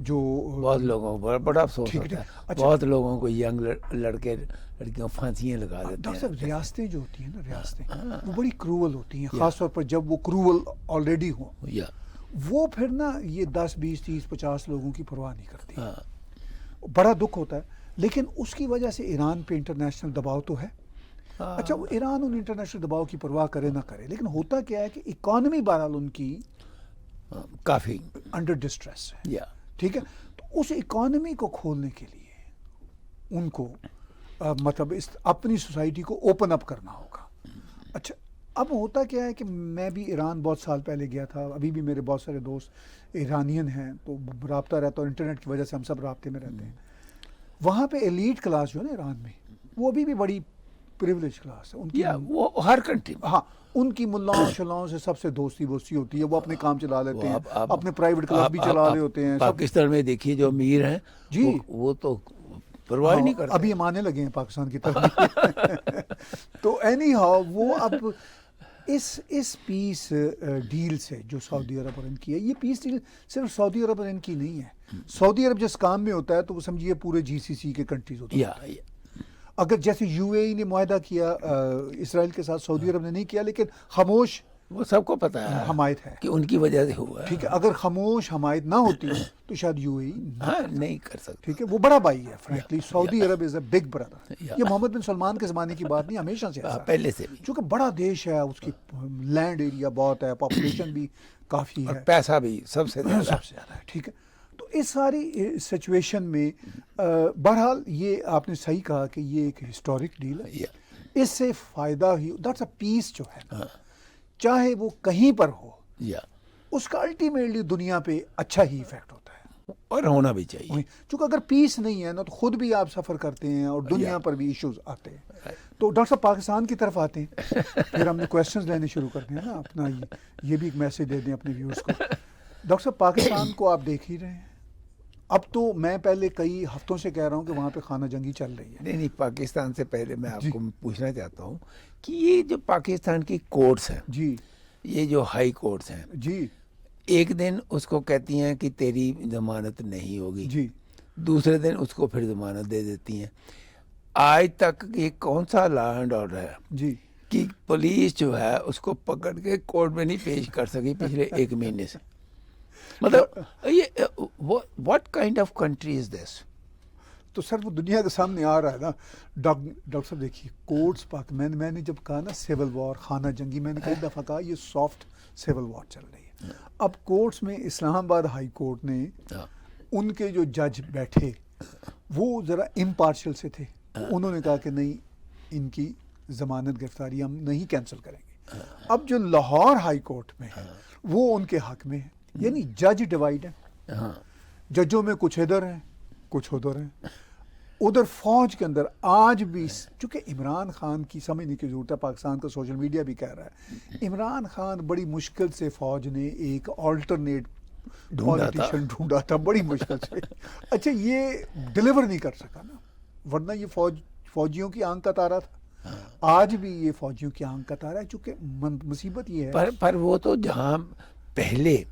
جو بہت لوگوں کو بڑا افسوس ہوتا ہے. بہت لوگوں کو ینگ لڑکے لڑکیاں پھانسیاں لگا دیتے ہیں. ڈاکٹر صاحب ریاستیں جو ہوتی ہیں نا, ریاستیں وہ بڑی کروول ہوتی ہیں, خاص طور پر جب وہ کروول آلریڈی ہوں. وہ پھر نا یہ 10 20 30 50 لوگوں کی پرواہ نہیں کرتی. بڑا دکھ ہوتا ہے, لیکن اس کی وجہ سے ایران پہ انٹرنیشنل دباؤ تو ہے. اچھا وہ ایران ان انٹرنیشنل دباؤ کی پرواہ کرے نہ کرے, لیکن ہوتا کیا ہے کہ اکانومی بہرحال ان کی کافی انڈر ڈسٹریس ہے. ٹھیک ہے, تو اس اکانومی کو کھولنے کے لیے ان کو مطلب اپنی سوسائٹی کو اوپن اپ کرنا ہوگا. اچھا اب ہوتا کیا ہے کہ میں بھی ایران بہت سال پہلے گیا تھا, ابھی بھی میرے بہت سارے دوست ایرانین ہیں تو رابطہ رہتا ہے, انٹرنیٹ کی وجہ سے ہم سب رابطے میں رہتے ہیں. وہاں پہ ایلیٹ کلاس جو ہے نا ایران میں, وہ ابھی بھی بڑی پریولیج کلاس ہے ان کی. وہ ہر کنٹری ہاں ان کی ملاؤں شلاؤں سے سب سے دوستی ہوتی ہے, وہ اپنے کام چلا لیتے ہیں, اپنے پرائیویٹ کلب بھی چلا رہے ہوتے ہیں. پاکستان میں دیکھیے جو امیر ہیں جی وہ تو پرواہ نہیں کرتے, ابھی ہم آنے لگے ہیں پاکستان کی طرف. تو اینی ہاؤ وہ اب اس پیس ڈیل سے جو سعودی عرب اور ان کی ہے, یہ پیس ڈیل صرف سعودی عرب اور ان کی نہیں ہے. سعودی عرب جس کام میں ہوتا ہے تو وہ سمجھیے پورے جی سی سی کے کنٹریز ہوتے ہیں. اگر جیسے یو اے ای نے معاہدہ کیا اسرائیل کے ساتھ, سعودی عرب نے نہیں کیا, لیکن خاموش وہ سب کو پتا ہے حمایت ہے کہ ان کی وجہ سے ہوا ہے. ٹھیک ہے, اگر خاموش حمایت نہ ہوتی تو شاید یو اے ای نہیں کر سکتے. ٹھیک ہے, وہ بڑا بھائی ہے frankly. Saudi Arab is a big brother. یہ محمد بن سلمان کے زمانے کی بات نہیں, ہمیشہ سے پہلے سے بھی, چونکہ بڑا دیش ہے, اس کی لینڈ ایریا بہت ہے, پاپولیشن بھی کافی ہے, پیسہ بھی سب سے زیادہ ہے. ٹھیک ہے, تو اس ساری سچویشن میں بہرحال یہ آپ نے صحیح کہا کہ یہ ایک ہسٹورک ڈیل ہے. اس سے فائدہ ہی دیٹس اے پیس جو ہے, چاہے وہ کہیں پر ہو, اس کا الٹیمیٹلی دنیا پہ اچھا ہی ایفیکٹ ہوتا ہے اور ہونا بھی چاہیے. چونکہ اگر پیس نہیں ہے نا تو خود بھی آپ سفر کرتے ہیں اور دنیا پر بھی ایشوز آتے ہیں. تو ڈاکٹر صاحب پاکستان کی طرف آتے ہیں, پھر ہم نے کویسچنز لینے شروع کرتے ہیں نا اپنا. یہ بھی ایک میسج دے دیں اپنے ویورز کو. ڈاکٹر صاحب پاکستان کو آپ دیکھ ہی رہے ہیں, اب تو میں پہلے کئی ہفتوں سے کہہ رہا ہوں کہ وہاں پہ خانہ جنگی چل رہی ہے. نہیں پاکستان سے پہلے میں آپ کو پوچھنا چاہتا ہوں کہ یہ جو پاکستان کی کورٹس ہیں, جی یہ جو ہائی کورٹس ہیں, جی ایک دن اس کو کہتی ہیں کہ تیری ضمانت نہیں ہوگی, جی دوسرے دن اس کو پھر ضمانت دے دیتی ہیں. آج تک یہ کون سا لا اینڈ آرڈر ہے جی کہ پولیس جو ہے اس کو پکڑ کے کورٹ میں نہیں پیش کر سکی پچھلے 1 مہینے سے. مطلب یہ what kind of country is this? تو سر وہ دنیا کے سامنے آ رہا ہے نا. ڈاکٹر صاحب دیکھیے کورٹس میں نے جب کہا نا سول وار, خانہ جنگی, میں نے کئی دفعہ کہا یہ سافٹ سول وار چل رہی ہے. اب کورٹس میں اسلام آباد ہائی کورٹ نے ان کے جو جج بیٹھے وہ ذرا امپارشل سے تھے, انہوں نے کہا کہ نہیں ان کی ضمانت گرفتاری ہم نہیں کینسل کریں گے. اب جو لاہور ہائی کورٹ میں ہے وہ ان کے حق میں ہے. یعنی جج ڈیوائڈ ہے, ججوں میں کچھ ادھر ہیں کچھ ادھر ہیں. ادھر فوج کے اندر آج بھی, چونکہ عمران خان کی سمجھنے کی ضرورت ہے, پاکستان کا سوشل میڈیا بھی کہہ رہا ہے عمران خان بڑی مشکل سے فوج نے ایک آلٹرنیٹ پالیٹیشین ڈھونڈا تھا بڑی مشکل سے. اچھا یہ ڈیلیور نہیں کر سکا نا, ورنہ یہ فوجیوں کی آنکھ کا تارا تھا. آج بھی یہ فوجیوں کی آنکھ کا تارا ہے, چونکہ مصیبت یہ ہے پر وہ تو جہاں پہلے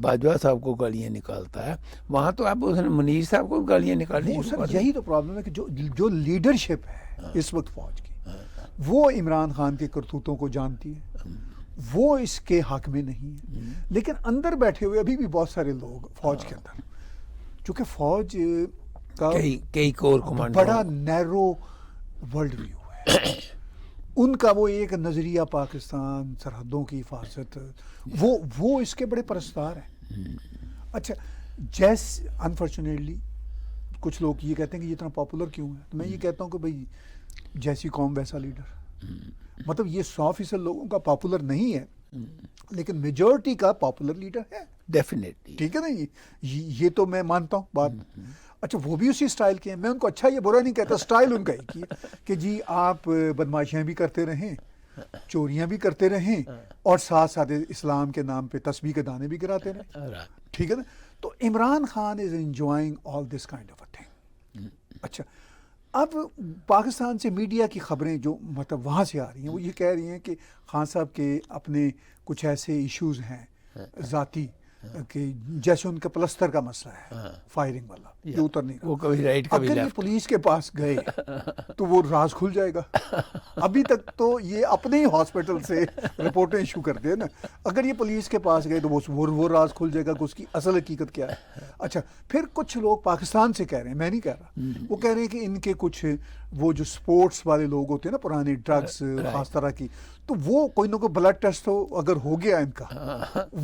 باجوہ صاحب کو گالیاں نکالتا ہے وہاں تو اب اس نے منیر صاحب کو گالیاں نکالنی. سر یہی تو پرابلم ہے کہ جو لیڈرشپ ہے اس وقت فوج کی وہ عمران خان کے کرتوتوں کو جانتی ہے, وہ اس کے حق میں نہیں ہے. لیکن اندر بیٹھے ہوئے ابھی بھی بہت سارے لوگ فوج کے اندر, چونکہ فوج کا کئی کور کمانڈر بڑا نیرو ورلڈ ویو ہے, ان کا وہ ایک نظریہ پاکستان سرحدوں کی حفاظت, وہ اس کے بڑے پرستار ہیں. اچھا جیسے انفارچونیٹلی کچھ لوگ یہ کہتے ہیں کہ یہ اتنا پاپولر کیوں ہے, تو میں یہ کہتا ہوں کہ بھائی جیسی قوم ویسا لیڈر. مطلب یہ 100% لوگوں کا پاپولر نہیں ہے لیکن میجورٹی کا پاپولر لیڈر ہے ڈیفینیٹلی. ٹھیک ہے نا, یہ تو میں مانتا ہوں بات. اچھا وہ بھی اسی سٹائل کے ہیں, میں ان کو اچھا یہ برا نہیں کہتا, سٹائل ان کا ایک ہی ہے کہ جی آپ بدماشیاں بھی کرتے رہیں, چوریاں بھی کرتے رہیں, اور ساتھ ساتھ اسلام کے نام پہ تسبیح کے دانے بھی گراتے رہیں. ٹھیک ہے نا, تو Imran Khan is enjoying all this kind of a thing. اچھا اب پاکستان سے میڈیا کی خبریں جو مطلب وہاں سے آ رہی ہیں وہ یہ کہہ رہی ہیں کہ خان صاحب کے اپنے کچھ ایسے ایشوز ہیں ذاتی کہ جیسے ان کا پلستر کا مسئلہ ہے فائرنگ والا, یہ اتر نہیں وہ کبھی رائٹ کبھی اگر یہ لیفٹ. پولیس کے پاس گئے تو وہ راز کھل جائے گا. ابھی تک تو یہ اپنے ہی ہاسپٹل سے رپورٹیں ایشو کرتے ہیں نا, اگر یہ پولیس کے پاس گئے تو وہ راز کھل جائے گا کہ اس کی اصل حقیقت کیا ہے. اچھا پھر کچھ لوگ پاکستان سے کہہ رہے ہیں, میں نہیں کہہ رہا, وہ کہہ رہے ہیں کہ ان کے کچھ وہ جو سپورٹس والے لوگ ہوتے ہیں نا پرانے ڈرگس خاص طرح کی, تو وہ کوئی نہ کوئی بلڈ ٹیسٹ ہو اگر ہو گیا ان کا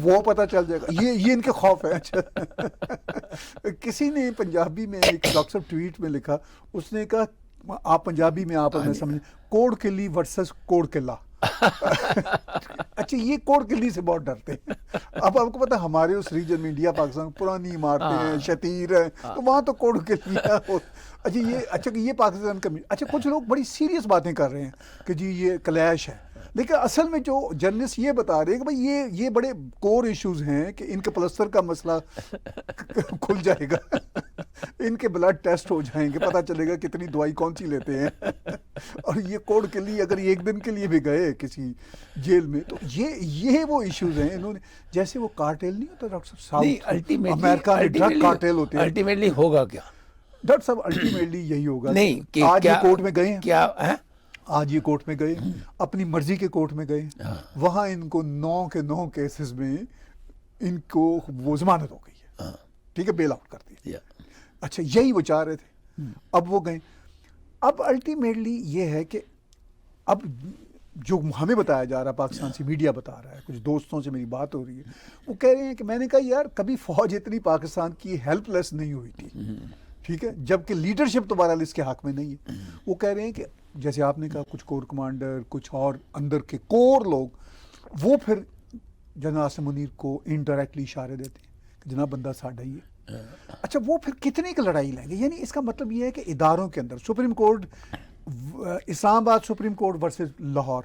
وہ پتہ چل جائے گا. یہ ان کے خوف ہے. اچھا کسی نے پنجابی میں ایک ڈاکٹر صاحب ٹویٹ میں لکھا, اس نے کہا آپ پنجابی میں آپ میں سمجھیں کوڑ کلی ورسز کوڑ قلعہ. اچھا یہ کوڑ قلعے سے بہت ڈرتے ہیں. اب آپ کو پتا ہمارے اس ریجن میں انڈیا پاکستان پرانی عمارتیں ہیں, شتیر ہیں, تو وہاں تو کوڑ قلعہ. اچھا یہ پاکستان کا. اچھا کچھ لوگ بڑی سیریس باتیں کر رہے ہیں کہ جی یہ کلیش ہے, لیکن اصل میں جو جرنلسٹ یہ بتا رہے ہیں کہ بھائی یہ بڑے کور ایشوز ہیں کہ ان کے پلستر کا مسئلہ کھل جائے گا, ان کے بلڈ ٹیسٹ ہو جائیں گے, پتہ چلے گا کتنی دوائی کون سی لیتے ہیں. اور یہ کوڑ کے لیے اگر ایک دن کے لیے بھی گئے کسی جیل میں تو یہ وہ ایشوز ہیں. انہوں نے جیسے وہ کارٹیل نہیں ہوتا ڈاکٹر صاحب, امریکہ میں ڈرگ کارٹیل ہوتے ہیں. الٹیمیٹلی ہوگا کیا ڈاکٹر صاحب, الٹیمیٹلی یہی ہوگا. نہیں آج یہ کورٹ میں گئے ہیں, کیا آج یہ کورٹ میں گئے, اپنی مرضی کے کورٹ میں گئے, وہاں ان کو 9 کے 9 کیسز میں ان کو وہ ضمانت ہو گئی ہے. ٹھیک ہے, بیل آؤٹ کر دیا. اچھا یہی وہ چاہ رہے تھے, اب وہ گئے. اب الٹیمیٹلی یہ ہے کہ اب جو ہمیں بتایا جا رہا ہے, پاکستان سے میڈیا بتا رہا ہے, کچھ دوستوں سے میری بات ہو رہی ہے, وہ کہہ رہے ہیں کہ میں نے کہا یار کبھی فوج اتنی پاکستان کی ہیلپ لیس نہیں ہوئی تھی. ٹھیک ہے, جبکہ لیڈرشپ تو بہرحال اس کے حق میں نہیں ہے. وہ کہہ رہے ہیں کہ جیسے آپ نے کہا کچھ کور کمانڈر, کچھ اور اندر کے کور لوگ, وہ پھر جنرل عاصم منیر کو انڈائریکٹلی اشارے دیتے ہیں کہ جناب بندہ ساڈا ہی ہے. اچھا وہ پھر کتنی کی لڑائی لیں گے. یعنی اس کا مطلب یہ ہے کہ اداروں کے اندر supreme court, Islamabad supreme court versus Lahore,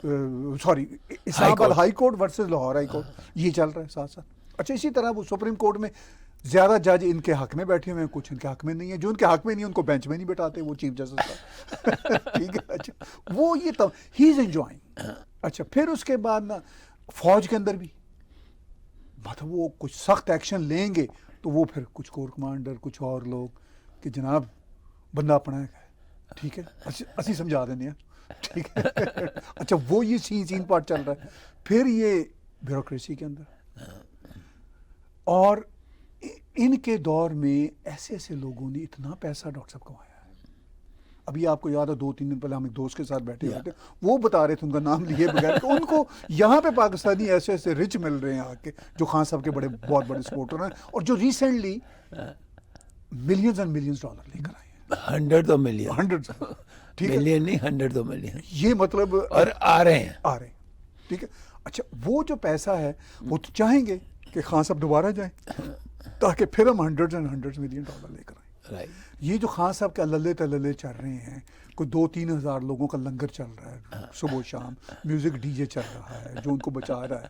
Islamabad high court versus Lahore high court, یہ چل رہا ہے ساتھ ساتھ. اچھا اسی طرح وہ سپریم کورٹ میں زیادہ جج ان کے حق میں بیٹھے ہوئے ہیں, کچھ ان کے حق میں نہیں ہے. جو ان کے حق میں نہیں ان کو بینچ میں نہیں بٹھاتے, وہ چیف جسٹس کا. ٹھیک ہے, اچھا وہ یہ تو ہی از انجوائنگ. اچھا پھر اس کے بعد نا فوج کے اندر بھی مطلب وہ کچھ سخت ایکشن لیں گے تو وہ پھر کچھ کور کمانڈر, کچھ اور لوگ کہ جناب بندہ اپنا ہے, ٹھیک ہے اسی سمجھا دینے ہیں. ٹھیک ہے, اچھا وہ یہ سین پارٹ چل رہا ہے. پھر یہ بیوروکریسی کے اندر, اور ان کے دور میں ایسے ایسے لوگوں نے اتنا پیسہ ڈاکٹر صاحب کمایا ہے. ابھی آپ کو یاد ہے 2-3 دن پہلے ہم ایک دوست کے ساتھ بیٹھے ہوئے تھے, وہ بتا رہے تھے ان کا نام لیے بغیر کہ ان کو یہاں پہ پاکستانی ایسے ایسے رچ مل رہے ہیں آ کے, جو خان صاحب کے بہت بڑے سپورٹر ہیں, اور جو recently millions and millions dollar لے کر آئے ہیں. 100 million, 100, ٹھیک ہے, ملین نہیں 100 million, یہ مطلب اور آ رہے ہیں. آ رہے ہیں, ٹھیک ہے. اچھا وہ جو پیسہ ہے وہ تو چاہیں گے کہ خان صاحب دوبارہ جائیں تاکہ پھر ہم $100 million لے کر آئیں. Right. یہ جو خان صاحب کے اللہ تللے چل رہے ہیں, کوئی 2-3 ہزار لوگوں کا لنگر چل رہا ہے صبح و شام, میوزک ڈی جے چل رہا ہے جو ان کو بچا رہا ہے,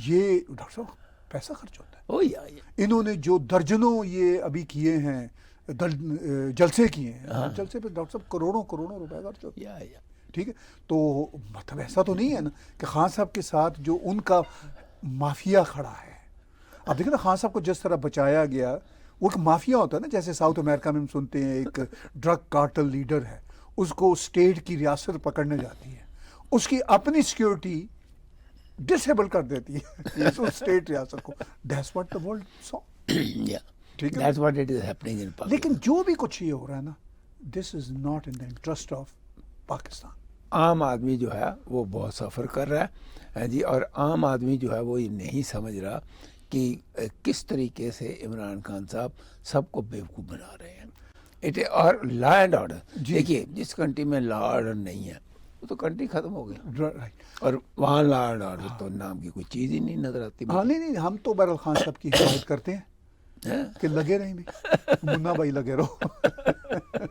یہ ڈاکٹر صاحب پیسہ خرچ ہوتا ہے. Oh, yeah. انہوں نے جو درجنوں یہ ابھی کیے ہیں جلسے کیے ہیں, جلسے پہ ڈاکٹر صاحب کروڑوں روپے خرچ ہوتے ہیں. Yeah. ٹھیک ہے, تو مطلب ایسا تو نہیں ہے نا کہ خان صاحب کے ساتھ جو ان کا مافیا کھڑا ہے. اب دیکھیں نا خان صاحب کو جس طرح بچایا گیا, وہ ایک مافیا ہوتا ہے نا, جیسے ساؤتھ امریکہ میں ہم سنتے ہیں ایک ڈرگ کارٹل لیڈر ہے, اس کو اسٹیٹ کی ریاست پکڑنے جاتی ہے, اس کی اپنی سیکیورٹی ڈسیبل کر دیتی ہے اس اسٹیٹ ریاست کو. That's what the world saw. Yeah. ٹھیک ہے, That's what it is happening in Pakistan. لیکن جو بھی کچھ یہ ہو رہا ہے نا, this is not in the interest of Pakistan. عام آدمی جو ہے وہ بہت سفر کر رہا ہے جی, اور عام آدمی جو ہے وہ یہ نہیں سمجھ رہا کہ کس طریقے سے عمران خان صاحب سب کو بیوقوف بنا رہے ہیں. اور لا اینڈ آرڈر, دیکھیے جس کنٹری میں لا آرڈر نہیں ہے وہ تو کنٹری ختم ہو گئی, اور وہاں لا اینڈ آرڈر تو نام کی کوئی چیز ہی نہیں نظر آتی. ہاں نہیں, ہم تو بہرحال خان صاحب کی حمایت کرتے ہیں کہ لگے رہیں بھی, منا بھائی لگے رہو,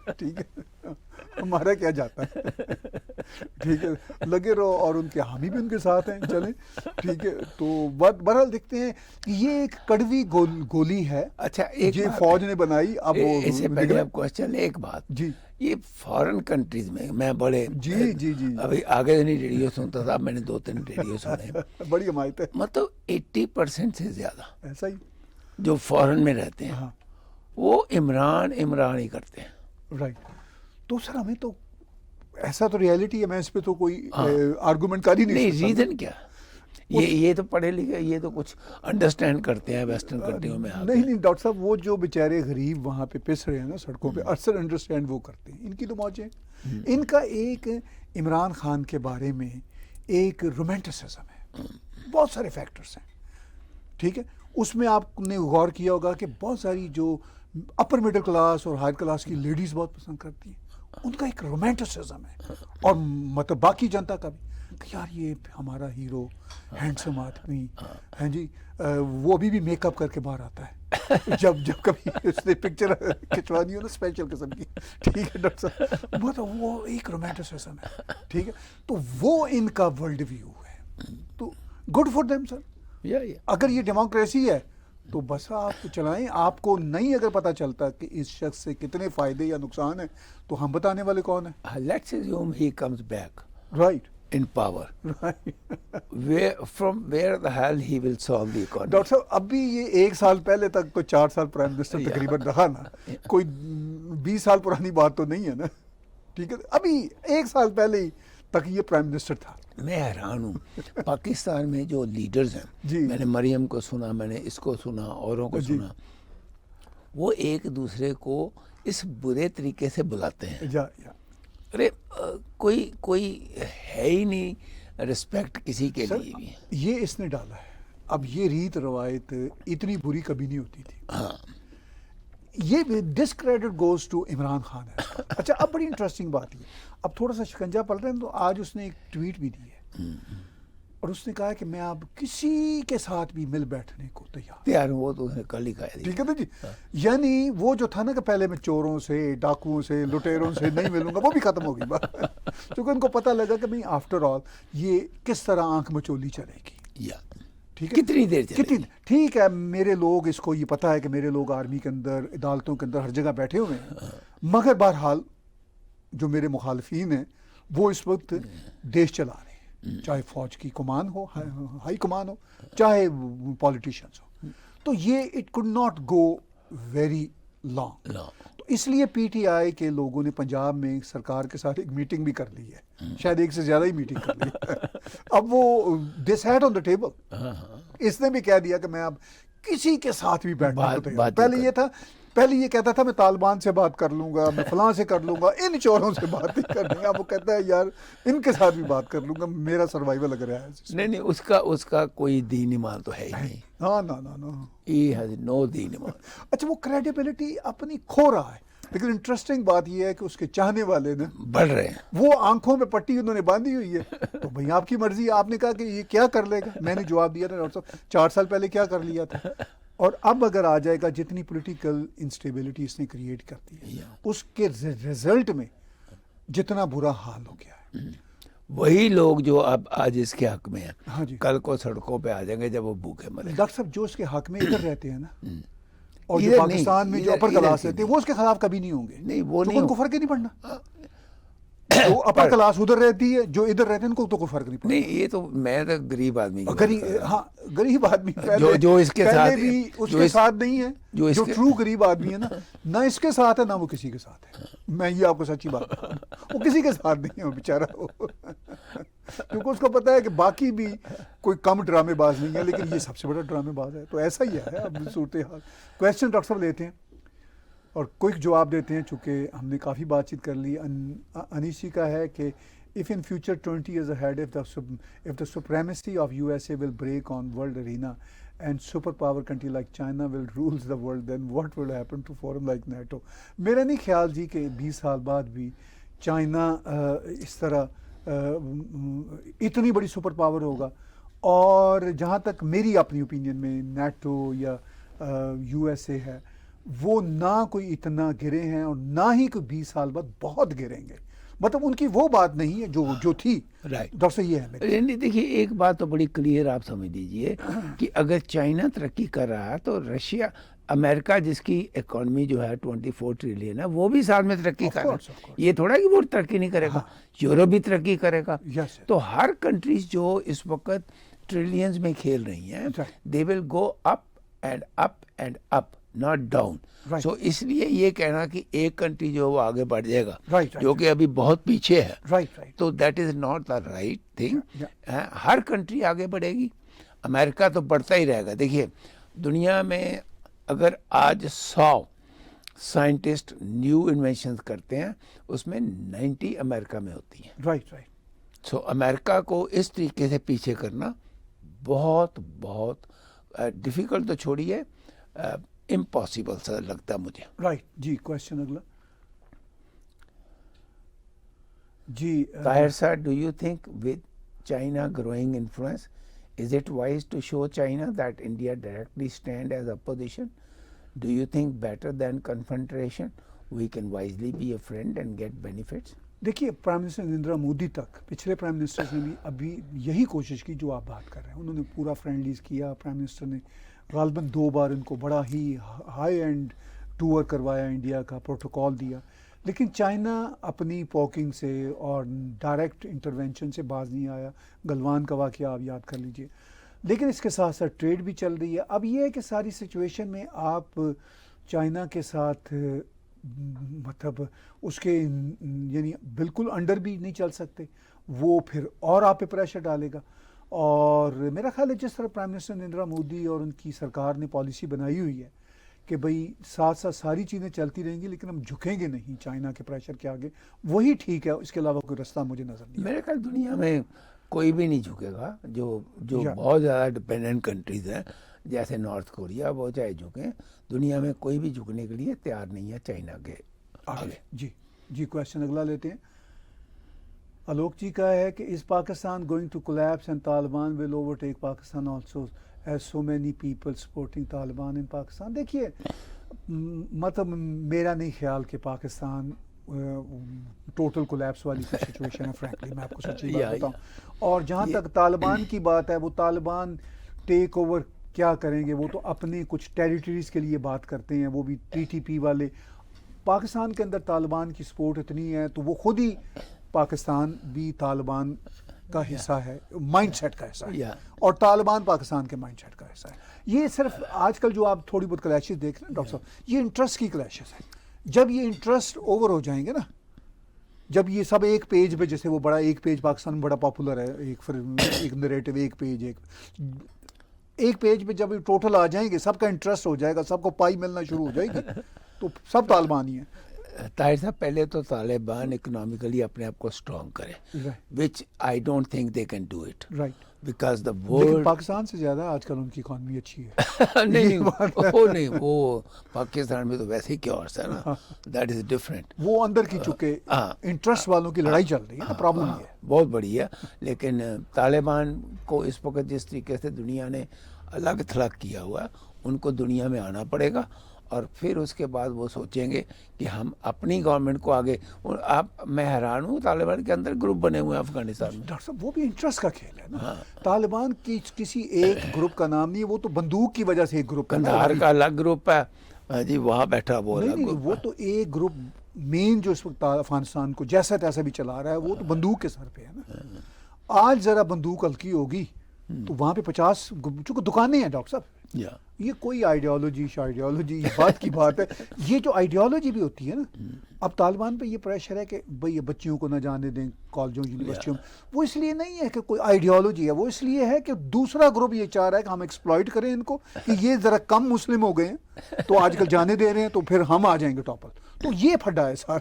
ٹھیک ہے, ہمارا کیا جاتا ہے, ٹھیک ہے, لگے رہو, اور ان کے حامی بھی ان کے ساتھ ہیں, چلیں ٹھیک ہے. تو بہرحال دیکھتے ہیں کہ یہ ایک کڑوی گولی ہے. اچھا, ایک یہ فوج نے بنائی. اب اس سے پہلے اب کوشچن ایک بات, جی یہ فارن کنٹریز میں بڑے جی ابھی آگے نہیں ریڈیو سنتا تھا, میں نے 2-3 ریڈیو سنے, بڑی حمایت ہے. مطلب 80% سے زیادہ ایسا ہی جو فارن میں رہتے ہیں وہ عمران ہی کرتے ہیں. رائٹ. تو سر ہمیں تو ایسا تو ریئلٹی ہے, میں اس پہ تو کوئی آرگومنٹ کر ہی نہیں سکتا. ریزن کیا, یہ تو پڑھے لکھے, یہ تو کچھ انڈرسٹینڈ کرتے ہیں ویسٹرن کنٹریوں میں. نہیں ڈاکٹر صاحب, وہ جو بیچارے غریب وہاں پہ پس رہے ہیں نا سڑکوں پہ, اکثر انڈرسٹینڈ وہ کرتے ہیں. ان کی تو موجیں, ان کا ایک عمران خان کے بارے میں ایک رومانٹسزم ہے, بہت سارے فیکٹرز ہیں, ٹھیک ہے. اس میں آپ نے غور کیا ہوگا کہ بہت ساری جو اپر مڈل کلاس اور ہائر کلاس کی لیڈیز بہت پسند کرتی ہیں, ان کا ایک رومانٹسزم ہے, اور مطلب باقی جنتا کا بھی, کہ یار یہ ہمارا ہیرو ہینڈسم آدمی ہیں جی, وہ ابھی بھی میک اپ کر کے باہر آتا ہے جب کبھی اس نے پکچر کھنچوانی ہو نا اسپیشل قسم کی, ٹھیک ہے ڈاکٹر صاحب, مطلب وہ ایک رومانٹسزم ہے, ٹھیک ہے. تو وہ ان کا ورلڈ ویو ہے, تو گڈ فار دیم سر. اگر یہ ڈیموکریسی ہے تو بس آپ چلائیں. آپ کو نہیں اگر پتہ چلتا کہ اس شخص سے کتنے فائدے یا نقصان ہیں, تو ہم بتانے والے کون ہیں؟ Let's assume he comes back right in power. From where the hell he will solve the economy? Doctor صاحب ابھی یہ 1 سال پہلے تک تو 4 سال پرائم منسٹر تقریباً رہا نا, کوئی 20 سال پرانی بات تو نہیں ہے نا, ٹھیک ہے. ابھی 1 سال پہلے ہی تک یہ پرائم منسٹر تھا. میں حیران ہوں, پاکستان میں جو لیڈرز ہیں, میں نے مریم کو سنا, میں نے اس کو سنا, اوروں کو سنا, وہ ایک دوسرے کو اس برے طریقے سے بلاتے ہیں. ارے کوئی ہے ہی نہیں رسپیکٹ کسی کے لیے بھی. یہ اس نے ڈالا ہے. اب یہ ریت روایت اتنی بری کبھی نہیں ہوتی تھی. یہ discredit goes to Imran Khan ہے. اچھا, اب بڑی انٹرسٹنگ بات یہ, اب تھوڑا سا شکنجہ پڑ رہے ہیں, تو آج اس نے ایک ٹویٹ بھی دی ہے, اور اس نے کہا کہ میں اب کسی کے ساتھ بھی مل بیٹھنے کو تیار ہوں. وہ تو اس نے کل ہی کہا, ٹھیک ہے نا جی. یعنی وہ جو تھا نا کہ پہلے میں چوروں سے, ڈاکوؤں سے, لٹیروں سے نہیں ملوں گا, وہ بھی ختم ہو گئی بات, کیونکہ ان کو پتہ لگا کہ نہیں, آفٹر آل یہ کس طرح آنکھ مچولی چلے گی. ٹھیک ہے, کتنی دیر کتنی, ٹھیک ہے. میرے لوگ, اس کو یہ پتہ ہے کہ میرے لوگ آرمی کے اندر, عدالتوں کے اندر, ہر جگہ بیٹھے ہوئے ہیں, مگر بہرحال جو میرے مخالفین ہیں وہ اس وقت دیش چلا رہے ہیں, چاہے فوج کی کمان ہو, ہائی کمان ہو, چاہے پولیٹیشنز ہو. تو یہ it could not go very long. تو اس لیے پی ٹی آئی کے لوگوں نے پنجاب میں سرکار کے ساتھ ایک میٹنگ بھی کر لی ہے, شاید 1 سے زیادہ ہی میٹنگ کر لی ہے. اب وہ دے سیٹ آن دا ٹیبل. اس نے بھی کہہ دیا کہ میں اب کسی کے ساتھ بھی بیٹھنے کو تیار. پہلے یہ کہتا تھا میں طالبان سے بات کر لوں گا, میں فلاں سے کر لوں گا, ان چوروں سے بات نہیں کرنی. اب وہ کہتا ہے یار ان کے ساتھ بھی بات کر لوں گا, میرا سروائیول اگر ہے. نہیں, اس کا کوئی دین ایمان تو ہے ہی نہیں. ہاں, نو He has no دین ایمان. اچھا, وہ کریڈیبلٹی اپنی کھو رہا ہے. لیکن انٹرسٹنگ بات یہ ہے کہ اس کے چاہنے والے نا بڑھ رہے ہیں. وہ آنکھوں میں پٹی انہوں نے باندھی ہوئی ہے. تو بھئی آپ کی مرضی, آپ نے کہا کہ یہ کیا کر لے گا. میں نے جواب دیا تھا ڈاکٹر صاحب 4 سال پہلے کیا کر لیا تھا. اور اب اگر آ جائے گا, جتنی پولیٹیکل انسٹیبلٹی اس نے کریٹ کر دی ہے, اس کے رزلٹ میں جتنا برا حال ہو گیا ہے, وہی لوگ جو اب آج اس کے حق میں ہیں, ہاں جی کل کو سڑکوں پہ آ جائیں گے جب وہ بھوکے مرے. ڈاکٹر صاحب جو اس کے حق میں ادھر رہتے ہیں نا, اور جو ادھر پاکستان میں جو نہیں, اپر ادھر کلاس کی رہتے ہیں وہ اس کے خلاف کبھی نہیں ہوں گے. نہیں وہ تو نہیں ان کو فرق ہی نہیں پڑنا. جو اپر کلاس ادھر رہتی ہے, جو ادھر رہتے ہیں ان کو تو کوئی فرق نہیں پڑتا. نہیں, یہ تو میں تو غریب آدمی کی بات غریب, کر رہا ہوں. ہاں غریب آدمی پہلے جو اس کے پہلے ساتھ بھی اس جو کے اس- ساتھ نہیں ہے. جو اس جو کے- ٹرو غریب آدمی ہے نا, نہ اس کے ساتھ ہے نہ وہ کسی کے ساتھ ہے. میں یہ آپ کو سچی بات بتا رہا ہوں, وہ کسی کے ساتھ نہیں ہے وہ بیچارہ, کیونکہ اس کو پتا ہے کہ باقی بھی کوئی کم ڈرامے باز نہیں ہے, لیکن یہ سب سے بڑا ڈرامے باز ہے. تو ایسا ہی ہے اب صورتحال. کویسچن ڈاکٹر صاحب لیتے ہیں اور کوئک جواب دیتے ہیں, چونکہ ہم نے کافی بات چیت کر لی. انیسی کا ہے کہ if in future 20 years ahead, if the supremacy of USA will break on world arena and superpower country like China will rule the world, then what will happen to forum like NATO? میرا نہیں خیال جی کہ 20 سال بعد بھی China اس طرح اتنی بڑی سپر پاور ہوگا. اور جہاں تک میری اپنی اوپینین میں نیٹو یا یو ایس اے ہے, وہ نہ کوئی اتنا گرے ہیں اور نہ ہی کوئی 20 سال بعد بہت گریں گے. مطلب ان کی وہ بات نہیں ہے جو تھی. رائٹ ڈاکٹر صاحب یہ ہے میری. نہیں, دیکھیے ایک بات تو بڑی کلیئر آپ سمجھ لیجئے کہ اگر چائنا ترقی کر رہا ہے تو رشیا, امریکہ جس کی اکانومی جو ہے 24 ٹریلین ہے, وہ بھی ساتھ میں ترقی کر رہا ہے. یہ تھوڑا کہ وہ ترقی نہیں کرے گا, یورپ بھی ترقی کرے گا. Yes, تو ہر کنٹریز جو اس وقت ٹریلینز میں کھیل رہی ہیں, they will go up and up and up, not down. So اس لیے یہ کہنا کہ ایک کنٹری جو وہ آگے بڑھ جائے گا, جو کہ ابھی بہت پیچھے ہے, رائٹ تو that is not the right thing. Hare country آگے بڑھے گی, امریکہ تو بڑھتا ہی رہے گا. دیکھیے دنیا میں اگر آج 100 سائنٹسٹ نیو انویشنز کرتے ہیں, اس میں 90 امریکہ میں ہوتی ہیں. رائٹ. سو امریکہ کو اس طریقے سے پیچھے کرنا بہت بہت ڈیفیکلٹ تو چھوڑیے, امپاسبل سا لگتا ہے مجھے. رائٹ جی. کویشچن اگلا جی. Tahir sir, do you think with China growing influence, is it wise to show China that India directly stand as opposition? Do you think better than confrontation we can wisely be a friend and get benefits? دیکھیے prime minister Narendra Modi تک پچھلے prime ministers نے بھی ابھی یہی کوشش کی جو آپ بات کر رہے ہیں. انہوں نے پورا فرینڈلیز کیا. پرائم منسٹر نے غالباً 2 بار ان کو بڑا ہی ہائی اینڈ ٹور کروایا, انڈیا کا پروٹوکال دیا. لیکن چائنا اپنی پوکنگ سے اور ڈائریکٹ انٹرونشن سے باز نہیں آیا. گلوان کا واقعہ آپ یاد کر لیجئے. لیکن اس کے ساتھ ساتھ ٹریڈ بھی چل رہی ہے. اب یہ ہے کہ ساری سچویشن میں آپ چائنا کے ساتھ مطلب اس کے یعنی بالکل انڈر بھی نہیں چل سکتے, وہ پھر اور آپ پہ پریشر ڈالے گا. اور میرا خیال ہے جس طرح پرائم منسٹر نریندر مودی اور ان کی سرکار نے پالیسی بنائی ہوئی ہے کہ بھئی ساتھ ساتھ ساری چیزیں چلتی رہیں گی, لیکن ہم جھکیں گے نہیں چائنا کے پریشر کے آگے, وہی ٹھیک ہے. اس کے علاوہ کوئی رستہ مجھے نظر نہیں. میرے خیال دنیا میں کوئی بھی نہیں جھکے گا. جو بہت زیادہ ڈپینڈنٹ کنٹریز ہیں جیسے نارتھ کوریا, وہ چاہے جھکیں, دنیا میں کوئی بھی جھکنے کے لیے تیار نہیں ہے چائنا کے آگے. جی. کویشچن اگلا لیتے ہیں. آلوک جی کا ہے کہ is Pakistan going to collapse and Taliban will overtake Pakistan also as so many people supporting Taliban in Pakistan. دیکھیے مطلب میرا نہیں خیال کہ پاکستان ٹوٹل کولیپس والی سچویشن ہے. فرینکلی میں آپ کو سچی بات بتاؤں. اور جہاں تک طالبان کی بات ہے, وہ طالبان ٹیک اوور کیا کریں گے, وہ تو اپنے کچھ ٹیریٹریز کے لیے بات کرتے ہیں, وہ بھی TTP والے. پاکستان کے اندر طالبان کی سپورٹ اتنی ہے تو وہ خود ہی پاکستان بھی طالبان کا حصہ ہے, مائنڈ سیٹ کا حصہ ہے, اور طالبان پاکستان کے مائنڈ سیٹ کا حصہ ہے. یہ صرف آج کل جو آپ تھوڑی بہت کلیشز دیکھ رہے ہیں ڈاکٹر صاحب, یہ انٹرسٹ کی کلیشز ہیں. جب یہ انٹرسٹ اوور ہو جائیں گے نا, جب یہ سب ایک پیج پہ, جیسے وہ بڑا ایک پیج پاکستان میں بڑا پاپولر ہے, ایک نریٹو, ایک پیج پہ جب ٹوٹل آ جائیں گے, سب کا انٹرسٹ ہو جائے گا, سب کو پائی ملنا شروع ہو جائے گی, تو سب طالبان ہی ہیں. طاہر صاحب پہلے تو طالبان اکنامکلی اپنے آپ کو اسٹرانگ کرے, which I don't think they can do it, right, because the لیکن ورلڈ پاکستان سے زیادہ آج کل ان کی اکانومی اچھی ہے. نہیں وہ پاکستان میں تو ویسے ہی کیورس ہے نا, دیٹ از ڈفرینٹ. وہ اندر کی چکے انٹرسٹ والوں کی لڑائی چل رہی ہے نا, پرابلم یہ ہے. بہت بڑی ہے, لیکن طالبان کو اس وقت جس طریقے سے دنیا نے الگ تھلگ کیا ہوا ہے, ان کو دنیا میں آنا پڑے گا, اور پھر اس کے بعد وہ سوچیں گے کہ ہم اپنی گورنمنٹ کو آگے. میں حیران ہوں, طالبان کے اندر گروپ بنے ہوئے ہیں افغانستان میں. ڈاکٹر صاحب وہ بھی انٹرسٹ کا کھیل ہے نا. طالبان کی کسی ایک گروپ کا نام نہیں ہے, وہ تو بندوق کی وجہ سے ایک گروپ کا قندھار کا الگ گروپ ہے جی, وہاں بیٹھا وہ الگ نہیں, وہ تو ایک گروپ مین جو اس وقت افغانستان کو جیسا تیسا بھی چلا رہا ہے, وہ تو بندوق کے سر پہ ہے نا. آج ذرا بندوق ہلکی ہوگی تو وہاں پہ 50 چونکہ دکانیں ہیں ڈاکٹر صاحب. یہ کوئی آئیڈیالوجی بات کی بات ہے. یہ جو آئیڈیالوجی بھی ہوتی ہے نا, اب طالبان پہ یہ پریشر ہے کہ بھئی بچیوں کو نہ جانے دیں کالجوں یونیورسٹیوں میں, وہ اس لیے نہیں ہے کہ کوئی آئیڈیالوجی ہے, وہ اس لیے ہے کہ دوسرا گروپ یہ چاہ رہا ہے کہ ہم ایکسپلائٹ کریں ان کو, کہ یہ ذرا کم مسلم ہو گئے ہیں تو آج کل جانے دے رہے ہیں, تو پھر ہم آ جائیں گے ٹاپ پر. تو یہ پھڈا ہے سارا.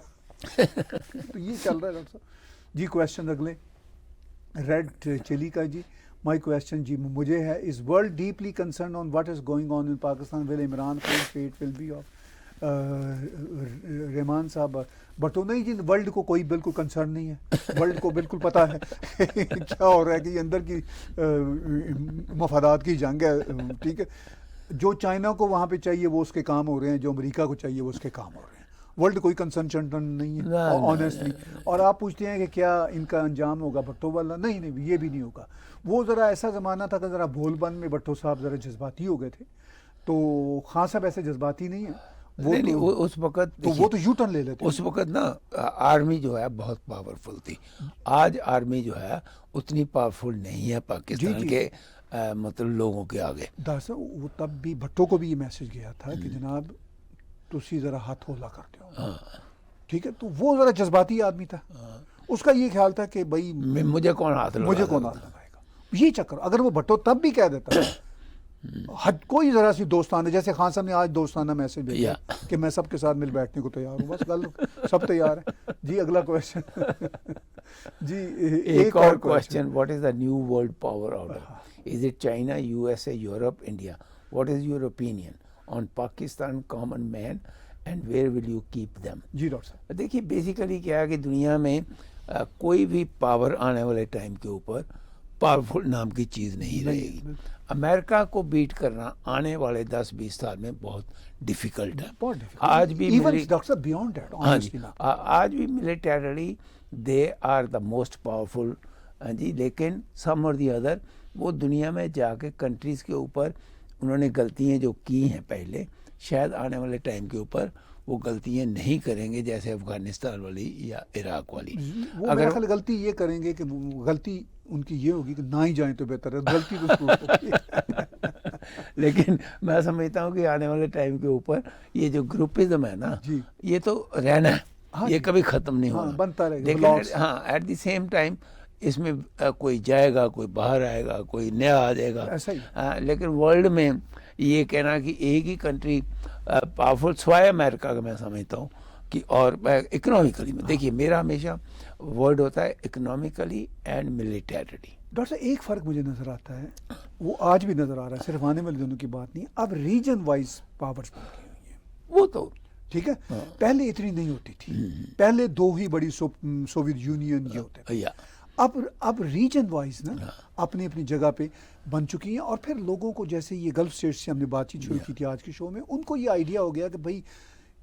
تو یہ چل رہا ہے ڈاکٹر صاحب جی. کویشچن اگلے ریڈ چلی کا جی. My question جی مجھے ہے, is world deeply concerned on what is going on in Pakistan? Will Imran Khan's fate will be of رحمان صاحب بٹو؟ نہیں جی, ورلڈ کو کوئی بالکل کنسرن نہیں ہے. ورلڈ کو بالکل پتہ ہے کیا ہو رہا ہے, کہ یہ اندر کی مفادات کی جنگ ہے. ٹھیک ہے, جو چائنا کو وہاں پہ چاہیے وہ اس کے کام ہو رہے ہیں, جو امریکہ کو چاہیے وہ اس کے کام ہو رہے ہیں. ورلڈ کوئی کنسرن نہیں ہے آنیسٹلی. اور آپ پوچھتے ہیں کہ کیا ان کا انجام ہوگا بھٹو والا؟ نہیں, یہ بھی نہیں ہوگا. وہ ذرا ایسا زمانہ تھا کہ ذرا بھول بن میں بھٹو صاحب ذرا جذباتی ہو گئے تھے, تو خان صاحب ایسے جذباتی نہیں ہیں. وہ اس وقت تو وہ تو یو ٹرن لے لیتے. اس وقت نا آرمی جو ہے بہت پاورفل تھی. آج آرمی جو ہے اتنی پاورفل نہیں ہے پاکستان کے مطلب لوگوں کے آگے. دس وہ تب بھی بھٹو کو بھی یہ میسج گیا تھا کہ جناب تسی ذرا ہاتھ ہولا کرتے ہو. ٹھیک ہے, تو وہ ذرا جذباتی آدمی تھا. اس کا یہ خیال تھا کہ بھائی مجھے کون ہاتھ لگائے گا. یہ چکر اگر وہ بھٹو تب بھی کہہ دیتا کوئی ذرا سی دوستانہ, جیسے خان صاحب نے آج دوستانہ میسج بھیجا کہ میں سب کے ساتھ مل بیٹھنے کو تیار ہوں, بس گل سب تیار ہے جی. اگلا کویشچن جی. ایک اور question, what is the new world power order? Is it China, U S A, Europe, India? What is your opinion on Pakistan common man and where will you keep them? جی ڈاکٹر صاحب دیکھیے basically کیا ہے کہ دنیا میں کوئی بھی پاور آنے والے ٹائم کے اوپر پاورفل نام کی چیز نہیں رہے گی. امریکہ کو بیٹ کرنا آنے والے 10-20 سال میں بہت ڈیفیکلٹ ہے. آج بھی آج بھی militarily they are the most powerful جی, لیکن سم اور دی ادر وہ دنیا میں جا کے کنٹریز کے اوپر انہوں نے غلطیاں جو کی ہیں پہلے, شاید آنے والے ٹائم کے اوپر وہ غلطیاں نہیں کریں گے جیسے افغانستان والی یا عراق والی. اگر غلطی یہ کریں گے کہ غلطی ان کی یہ ہوگی کہ نہ ہی جائیں تو بہتر ہے, غلطی تو لیکن میں سمجھتا ہوں کہ آنے والے ٹائم کے اوپر یہ جو گروپزم ہے نا, یہ تو رہنا ہے, یہ کبھی ختم نہیں ہونا, بنتا رہے گا. لیکن ہاں ایٹ دی سیم ٹائم اس میں کوئی جائے گا, کوئی باہر آئے گا, کوئی نیا آ جائے گا. لیکن ورلڈ میں یہ کہنا کہ ایک ہی کنٹری پاورفل سوائے امریکہ کا, میں سمجھتا ہوں کہ, اور اکنامکلی میں دیکھیے میرا ہمیشہ ورڈ ہوتا ہے اکنامکلی اینڈ ملیٹریلی. ڈاکٹر صاحب ایک فرق مجھے نظر آتا ہے, وہ آج بھی نظر آ رہا ہے, صرف آنے والے دنوں کی بات نہیں, اب ریجن وائز پاورز بن گئی ہوئی ہیں. وہ تو ٹھیک ہے, پہلے اتنی نہیں ہوتی تھی. پہلے 2 ہی بڑی سوویت یونین یہ ہوتے تھے. اب ریجن وائز نا اپنی اپنی جگہ پہ بن چکی ہیں. اور پھر لوگوں کو, جیسے یہ گلف اسٹیٹ سے ہم نے بات چیت شروع کی تھی آج کے شو میں, ان کو یہ آئیڈیا ہو گیا کہ بھائی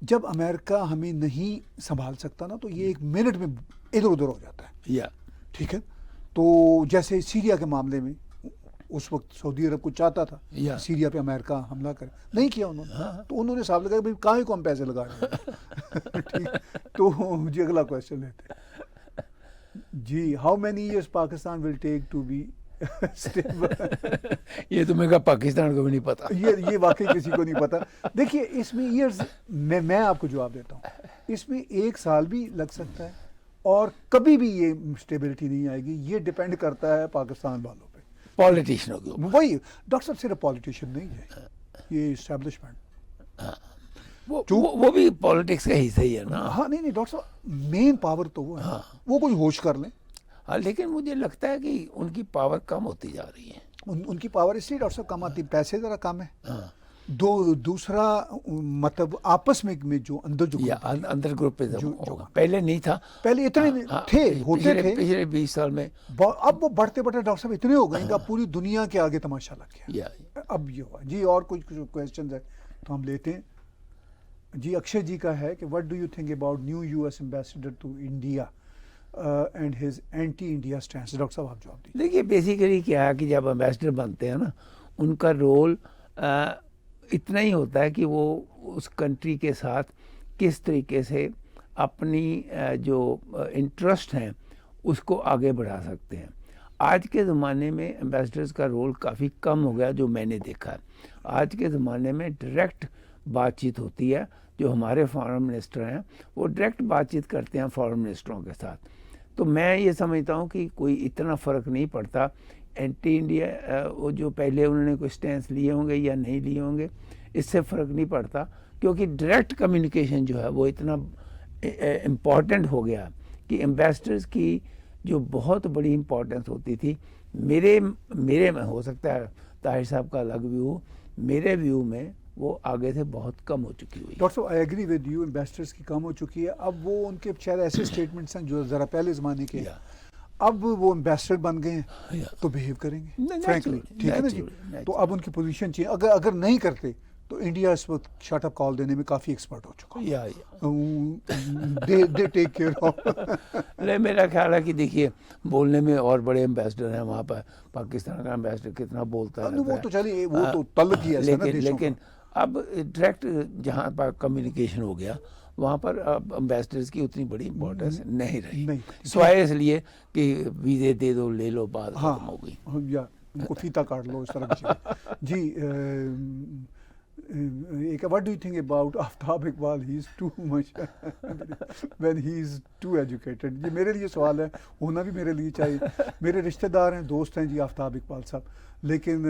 جب امریکہ ہمیں نہیں سنبھال سکتا نا, تو یہ 1 منٹ میں ادھر ادھر ہو جاتا ہے. ٹھیک ہے, تو جیسے سیریا کے معاملے میں اس وقت سعودی عرب کو چاہتا تھا سیریا پہ امریکہ حملہ کرے, نہیں کیا انہوں نے, تو انہوں نے صاحب لگا کہ بھائی کہاں کو ہم پیسے لگا رہے ہیں. ٹھیک, تو جی اگلا کویشچن لیتے ہیں جی. How many years Pakistan will take to be یہ تو میں کہا پاکستان کو بھی نہیں پتا, یہ واقعی کسی کو نہیں پتا. دیکھیے اس میں ایئرز میں آپ کو جواب دیتا ہوں, اس میں 1 سال بھی لگ سکتا ہے اور کبھی بھی یہ اسٹیبلٹی نہیں آئے گی. یہ ڈپینڈ کرتا ہے پاکستان والوں پہ, پالیٹیشنوں کے اوپر. وہی ڈاکٹر صاحب صرف پالیٹیشین نہیں ہے, یہ اسٹیبلشمنٹ. وہ بھی پالیٹکس کا حصہ ہی ہے نا. ہاں نہیں ڈاکٹر صاحب مین پاور تو وہ ہے, وہ کوئی ہوش کر لیں. ہاں لیکن مجھے لگتا ہے کہ ان کی پاور کم ہوتی جا رہی ہے. ان کی پاور اس لیے ڈاکٹر صاحب کم آتی, پیسے ذرا کم ہے. دوسرا مطلب آپس میں جو اندر جو اندر گروپ پہلے نہیں تھا, پہلے اتنے تھے, ہوتے تھے پچھلے 20 سال میں. اب وہ بڑھتے ڈاکٹر صاحب اتنے ہو گئے کہ اب پوری دنیا کے آگے تماشا لگ گیا. اب یہ ہوا جی. اور کچھ کویسچنز ہے تو ہم لیتے ہیں جی. اکشے جی کا ہے کہ what do you think about new U S ambassador to India and his anti India stance. Doctor صاحب آپ جواب دیجیے. دیکھیے بیسیکلی کیا ہے کہ جب ایمبیسڈر بنتے ہیں نا, ان کا رول اتنا ہی ہوتا ہے کہ وہ اس کنٹری کے ساتھ کس طریقے سے اپنی جو انٹرسٹ ہیں اس کو آگے بڑھا سکتے ہیں. آج کے زمانے میں ایمبیسڈرز کا رول کافی کم ہو گیا جو میں نے دیکھا ہے. آج کے زمانے میں ڈائریکٹ بات چیت ہوتی ہے. جو ہمارے فارن منسٹر ہیں وہ ڈائریکٹ بات چیت کرتے ہیں فارن منسٹروں کے ساتھ. تو میں یہ سمجھتا ہوں کہ کوئی اتنا فرق نہیں پڑتا. اینٹی انڈیا وہ جو پہلے انہوں نے کوئی سٹینس لیے ہوں گے یا نہیں لیے ہوں گے, اس سے فرق نہیں پڑتا, کیونکہ ڈائریکٹ کمیونیکیشن جو ہے وہ اتنا امپورٹنٹ ہو گیا کہ ایمبیسڈرز کی جو بہت بڑی امپورٹنس ہوتی تھی. میرے میں ہو سکتا ہے طاہر صاحب کا الگ ویو, میرے ویو میں وہ آگے سے بہت کم ہو چکی ہوئی. ڈاکٹر صاحب I agree with you, ambassadors کی کم ہو چکی ہے. اب وہ ان کے شاید ایسے اسٹیٹمنٹس ہیں جو ذرا پہلے زمانے کے, اب وہ ایمبیسڈر بن گئے ہیں تو بہیو کریں گے فرینکلی, ٹھیک ہے نا جی. تو اب ان کی پوزیشن چینج, اگر نہیں کرتے تو انڈیا اس وقت شٹ اپ کال دینے میں کافی ایکسپرٹ ہو چکا ہے. دے ٹیک کیئر آف. میرا خیال ہے کہ دیکھیے بولنے میں اور بڑے ایمبیسڈر ہیں وہاں پر. پاکستان کا ایمبیسڈر کتنا بولتا ہے, وہ تو چلیے وہ تو تعلق ہی ہے. لیکن اب ڈائریکٹ جہاں پر کمیونیکیشن ہو گیا وہاں پر اب ایمبیسڈرز کی اتنی بڑی امپورٹنس نہیں رہی, سوائے اس لیے کہ ویزے دے دو لے لو, بات ختم ہو گئی, یا ان کو فیتا کاٹ لو, اس طرح کی جی. What do you think about Aftab Iqbal? He is too much when he is too educated. یہ میرے لیے سوال ہے, ہونا بھی میرے لیے چاہیے. میرے رشتہ دار ہیں, دوست ہیں جی آفتاب اقبال صاحب, لیکن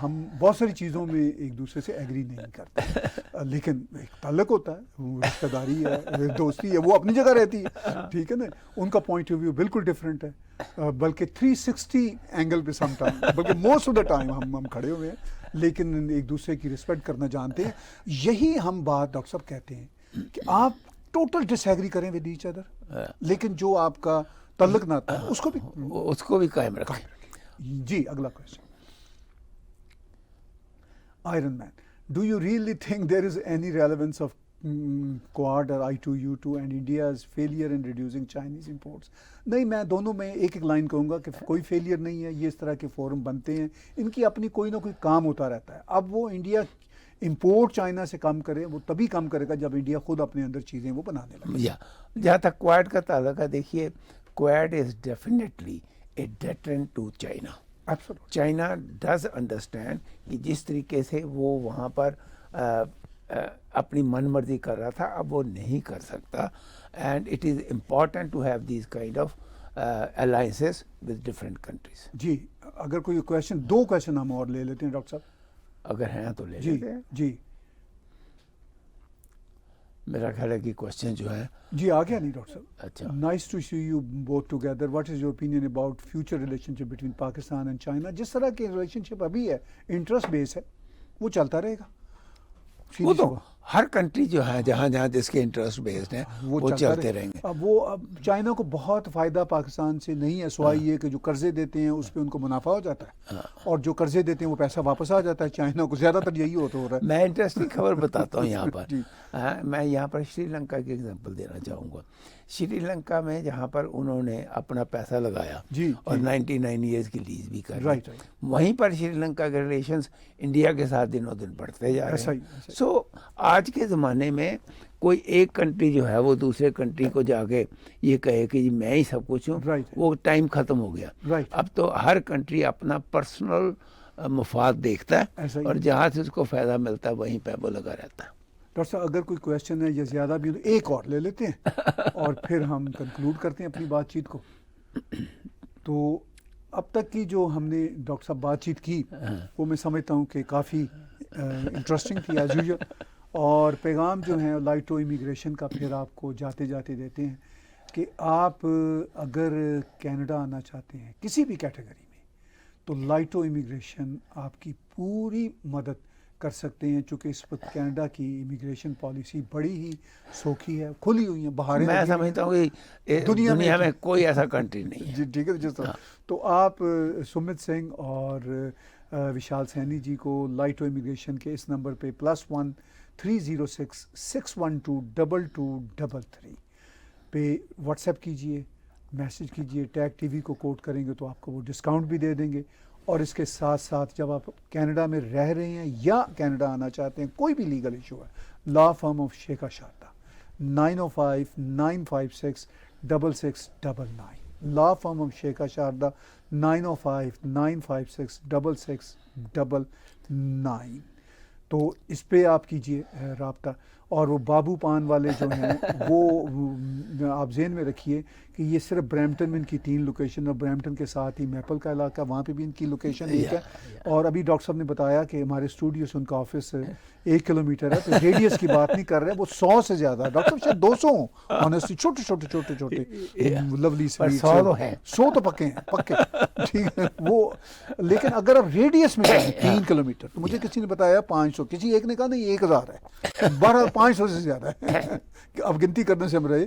ہم بہت ساری چیزوں میں ایک دوسرے سے ایگری نہیں کرتے, لیکن ایک تعلق ہوتا ہے, رشتہ داری ہے, دوستی ہے, وہ اپنی جگہ رہتی ہے, ٹھیک ہے نا. ان کا پوائنٹ آف ویو بالکل ڈفرینٹ ہے, بلکہ 360 اینگل پہ سم ٹائم, بلکہ موسٹ آف دا ٹائم ہم کھڑے ہوئے ہیں, لیکن ایک دوسرے کی رسپیکٹ کرنا جانتے ہیں. یہی ہم بات ڈاکٹر صاحب کہتے ہیں کہ آپ ٹوٹل ڈس ایگری کریں ود ایچ ادر, لیکن جو آپ کا تعلق نہ تھا اس کو بھی قائم رکھیں. جی اگلا question. Iron man, do you really think there is any relevance of Quad or I2U2 and India's failure in reducing Chinese imports? نہیں, میں دونوں میں ایک لائن کہوں گا کہ کوئی فیلئر نہیں ہے. یہ اس طرح کے فورم بنتے ہیں, ان کی اپنی کوئی نہ کوئی کام ہوتا رہتا ہے. اب وہ انڈیا امپورٹ چائنا سے کم کرے, وہ تبھی کم کرے گا جب انڈیا خود اپنے اندر چیزیں وہ بنانے لگے. جہاں تک کویڈ کا تعلق ہے, دیکھیے Quad is definitely a deterrent to China. China does understand کہ جس طریقے سے وہ وہاں پر اپنی من مرضی کر رہا تھا, اب وہ نہیں کر سکتا. And it is important to have these kind of alliances with different countries. جی اگر کوئی کویشچن, 2 کویشچن ہم اور لے لیتے ہیں ڈاکٹر صاحب, اگر ہیں تو لے لیتے ہیں. جی میرا خیال ہے کہ کویشچن جو ہے جی آ گیا نہیں ڈاکٹر صاحب. اچھا, nice to see you both together. What is your opinion about future relationship between Pakistan and China? جس طرح کی ریلیشن شپ ابھی ہے, انٹرسٹ بیس ہے, وہ چلتا رہے گا. وہ تو ہر کنٹری جو ہے جہاں جہاں جس کے انٹرسٹ بیسڈ ہیں وہ چلتے رہیں گے. اب چائنا کو بہت فائدہ پاکستان سے نہیں ہے, سوائے یہ کہ جو قرضے دیتے ہیں اس پہ ان کو منافع ہو جاتا ہے, اور جو قرضے دیتے ہیں وہ پیسہ واپس آ جاتا ہے. چائنا کو زیادہ تر یہی ہوتا ہو رہا ہے. میں انٹرسٹنگ خبر بتاتا ہوں یہاں پر. میں یہاں پر شری لنکا کی ایگزامپل دینا چاہوں گا. شری لنکا میں جہاں پر انہوں نے اپنا پیسہ لگایا اور 99 ایئرز کی لیز بھی کر رہی, وہیں پر شری لنکا کے ریلیشنز انڈیا کے ساتھ دنوں دن بڑھتے جا رہے ہیں. سو آج کے زمانے میں کوئی ایک کنٹری جو ہے وہ دوسرے کنٹری کو جا کے یہ کہے کہ جی میں ہی سب کچھ ہوں, وہ ٹائم ختم ہو گیا. اب تو ہر کنٹری اپنا پرسنل مفاد دیکھتا ہے, اور جہاں سے اس کو فائدہ ملتا ہے وہیں پہ وہ لگا رہتا ہے. ڈاکٹر صاحب اگر کوئی کویشچن ہے یا زیادہ بھی تو ایک اور لے لیتے ہیں اور پھر ہم کنکلوڈ کرتے ہیں اپنی بات چیت کو. تو اب تک کی جو ہم نے ڈاکٹر صاحب بات چیت کی وہ میں سمجھتا ہوں کہ کافی انٹرسٹنگ تھی ایز یوزول, اور پیغام جو ہیں لائٹو امیگریشن کا پھر آپ کو جاتے جاتے دیتے ہیں کہ آپ اگر کینیڈا آنا چاہتے ہیں کسی بھی کیٹیگری میں تو لائٹو امیگریشن آپ کی پوری مدد کر سکتے ہیں، چونکہ اس وقت کینیڈا کی امیگریشن پالیسی بڑی ہی سوکھی ہے، کھلی ہوئی ہیں بہاریں. میں سمجھتا ہوں کہ دنیا میں کوئی ایسا کنٹری نہیں ہے. جی ٹھیک ہے، جس طرح تو آپ سمت سنگھ اور وشال سینی جی کو لائٹو امیگریشن کے اس نمبر پہ +1 306 612 2233 پہ واٹس ایپ کیجئے، میسج کیجئے، ٹیگ ٹی وی کو کوٹ کریں گے تو آپ کو وہ ڈسکاؤنٹ بھی دے دیں گے. اور اس کے ساتھ ساتھ جب آپ کینیڈا میں رہ رہے ہیں یا کینیڈا آنا چاہتے ہیں، کوئی بھی لیگل ایشو ہے، law firm of Shikha Sharda 905 956 6699 law firm of Shikha Sharda 905 956 6699. تو اس پہ آپ کیجئے رابطہ. اور وہ بابو پان والے جو ہیں وہ آپ ذہن میں رکھیے کہ یہ صرف برمپٹن میں ان کی 3 لوکیشن، اور برمپٹن کے ساتھ ہی میپل کا علاقہ وہاں پہ بھی ان کی لوکیشن ایک ہے. اور ابھی ڈاکٹر صاحب نے بتایا کہ ہمارے اسٹوڈیو سے ان کا آفس 1 کلومیٹر ہے، تو ریڈیس کی بات نہیں کر رہے، وہ 100 سے زیادہ ہے. ڈاکٹر صاحب شاید 200 ہوں آنیسٹلی، چھوٹے چھوٹے چھوٹے چھوٹے لولی 100 تو پکے ہیں، پکے ٹھیک ہے وہ. لیکن اگر آپ ریڈیس میں جائیں 3 کلومیٹر، تو مجھے کسی نے بتایا 500، کسی ایک نے کہا نہیں 1000 ہے، 500 سے زیادہ ہے. اب گنتی کرنے سے ہم رہے.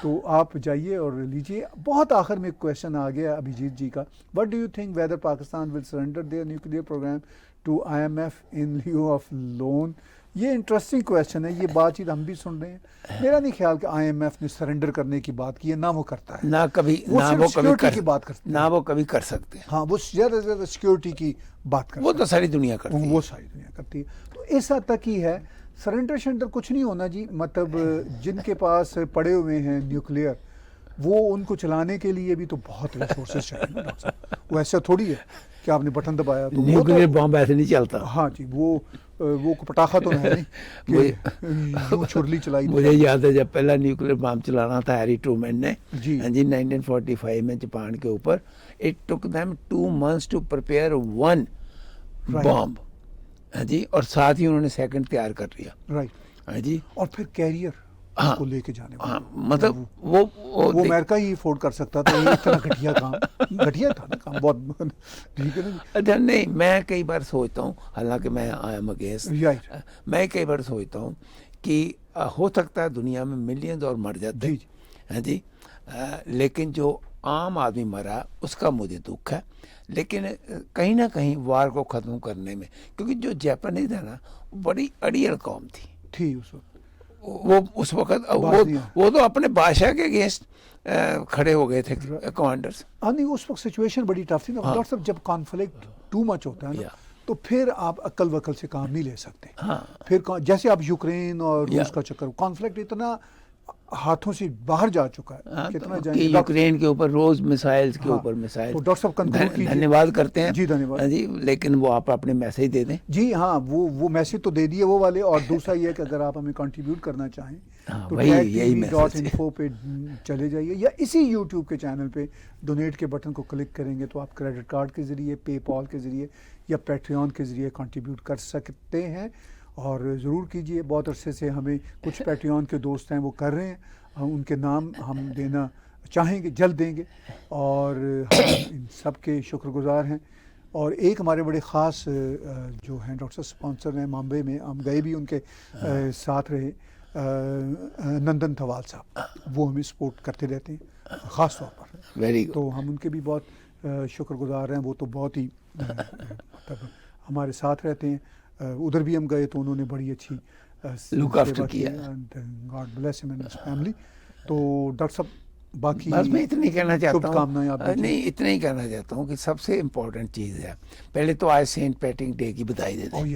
تو آپ جائیے اور لیجیے. بہت آخر میں ایک کویشچن آ گیا ابھیجیت جی کا، what do you think whether Pakistan will surrender their nuclear program to IMF in lieu of loan. یہ انٹرسٹنگ کویشچن ہے، یہ بات چیت ہم بھی سن رہے ہیں. میرا نہیں خیال کہ IMF نے سرنڈر کرنے کی بات کی ہے، نہ وہ کرتا ہے، نہ کبھی سیکورٹی کی بات کرتا ہے، نہ وہ کبھی کر سکتے ہیں. ہاں وہ زیادہ سے زیادہ سیکورٹی کی بات کرتا ہے. وہ تو ساری دنیا کرتی ہے، وہ ساری دنیا کرتی ہے. تو اس حد تک ہی ہے. سرنڈر شنڈر کچھ نہیں ہونا جی. مطلب جن کے پاس پڑے ہوئے ہیں نیوکلیئر، وہ ان کو چلانے کے لیے بھی تو بہت ریسورسز چاہیے نا ڈاکٹر صاحب. وہ ایسا تھوڑی ہے کہ آپ نے بٹن دبایا تو نیوکلیئر بم ایسے نہیں چلتا. ہاں جی، وہ پٹاخہ تو ہے نہیں کہ چھرلی چلائی. مجھے یاد ہے جب پہلا نیوکلیئر بم چلانا تھا ہیری ٹرومین نے جی 1945 میں جاپان کے اوپر، it took them 2 months to prepare 1 bomb. ہاں جی، اور ساتھ ہی انہوں نے سیکنڈ تیار کر لیا. رائٹ. ہاں جی، اور پھر کیریئر کو لے کے جانے ہاں مطلب وہ امریکہ ہی افورڈ کر سکتا تھا. یہ اتنا گھٹیا کام، گھٹیا تھا نا کام، بہت ٹھیک ہے نا. نہیں، میں کئی بار سوچتا ہوں، حالانکہ میں آئی ایم اگینسٹ، میں کئی بار سوچتا ہوں کہ ہو سکتا ہے دنیا میں ملینز اور مر جاتے ہیں. ہاں جی، لیکن جو عام آدمی مرا اس کا مجھے دکھ ہے. لیکن کہیں نہ کہیں وار کو ختم کرنے میں، کیونکہ جو جاپانیز ہے نا بڑی اڑیل قوم تھی اس وقت. وہ اس وقت وہ تو اپنے بادشاہ کے اگینسٹ کھڑے ہو گئے تھے کمانڈرز. ہاں نہیں، اس وقت سچویشن بڑی ٹف تھی نا ڈاکٹر صاحب. جب کانفلکٹ ٹو مچ ہوتا ہے نا تو پھر آپ عقل وقل سے کام نہیں لے سکتے. پھر جیسے آپ یوکرین اور روس کا چکر، کانفلکٹ اتنا ہاتھوں سے باہر جا چکا ہے. کتنا جائیں گے یوکرین کے اوپر روز میسائلز کے اوپر میسائل. ڈاکٹر صاحب کنکلوڈ کیجیے. دھنیہ کرتے ہیں. جی دھنیہ واد. جی لیکن وہ آپ اپنے میسج دے دیں. جی ہاں، وہ میسج تو دے دیے وہ والے. اور دوسرا یہ ہے کہ اگر آپ ہمیں کنٹریبیوٹ کرنا چاہیں تو tagtv.info پہ چلے جائیے، یا اسی یوٹیوب کے چینل پہ ڈونیٹ کے بٹن کو کلک کریں گے تو آپ کریڈٹ کارڈ کے ذریعے، پے پال کے ذریعے یا پیٹریون کے ذریعے کنٹریبیوٹ کر سکتے ہیں. اور ضرور کیجیے. بہت عرصے سے ہمیں کچھ پیٹریون کے دوست ہیں وہ کر رہے ہیں، ان کے نام ہم دینا چاہیں گے، جلد دیں گے، اور ہم ان سب کے شکر گزار ہیں. اور ایک ہمارے بڑے خاص جو ہیں ڈاکٹر اسپانسر ہیں ممبئی میں، ہم گئے بھی ان کے ساتھ رہے، نندن تھوال صاحب، وہ ہمیں سپورٹ کرتے رہتے ہیں خاص طور پر. Very good. تو ہم ان کے بھی بہت شکر گزار ہیں. وہ تو بہت ہی مطلب ہمارے ساتھ رہتے ہیں. ادھر بھی ہم گئے تو انہوں نے بڑی اچھی لک آفٹر کیا. گاڈ بلیس ہم اینڈ ہز فیملی. تو ڈاکٹر صاحب باقی بس میں اتنا ہی کہنا چاہتا کامنائیں آپ ہوں، نہیں اتنا ہی کہنا چاہتا ہوں کہ سب سے امپورٹنٹ چیز ہے، پہلے تو آج سینٹ پیٹرک ڈے کی بدائی دے دیں.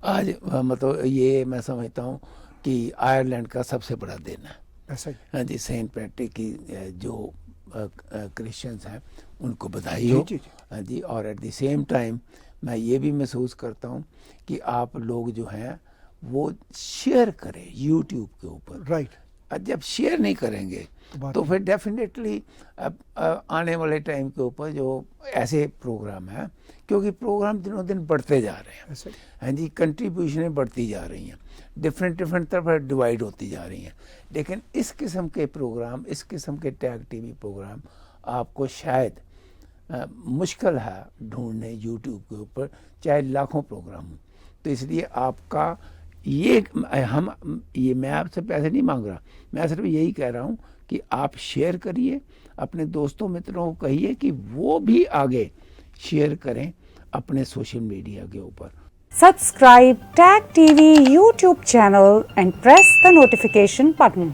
آج مطلب یہ میں سمجھتا ہوں کہ آئرلینڈ کا سب سے بڑا دن ہے. ایسا ہی. ہاں جی، سینٹ پیٹرک کی جو کرسچنز ہیں ان کو بدائی ہو. ہاں جی، اور ایٹ دی سیم ٹائم میں یہ بھی محسوس کرتا ہوں کہ آپ لوگ جو ہیں وہ شیئر کریں یوٹیوب کے اوپر. رائٹ. جب شیئر نہیں کریں گے تو پھر ڈیفینیٹلی آنے والے ٹائم کے اوپر جو ایسے پروگرام ہیں کیونکہ پروگرام دنوں دن بڑھتے جا رہے ہیں. ایسے ہاں جی, کنٹریبیوشنیں بڑھتی جا رہی ہیں, ڈفرینٹ طرف ڈیوائڈ ہوتی جا رہی ہیں. لیکن اس قسم کے پروگرام, اس قسم کے ٹیگ ٹی وی پروگرام آپ کو شاید مشکل ہے ڈھونڈنے یوٹیوب کے اوپر, چاہے لاکھوں پروگرام ہوں. تو اس لیے آپ کا یہ میں آپ سے پیسے نہیں مانگ رہا, میں صرف یہی کہہ رہا ہوں کہ آپ شیئر کریے, اپنے دوستوں متروں کو کہیے کہ وہ بھی آگے شیئر کریں اپنے سوشل میڈیا کے اوپر. Subscribe Tag TV YouTube channel and press the notification button.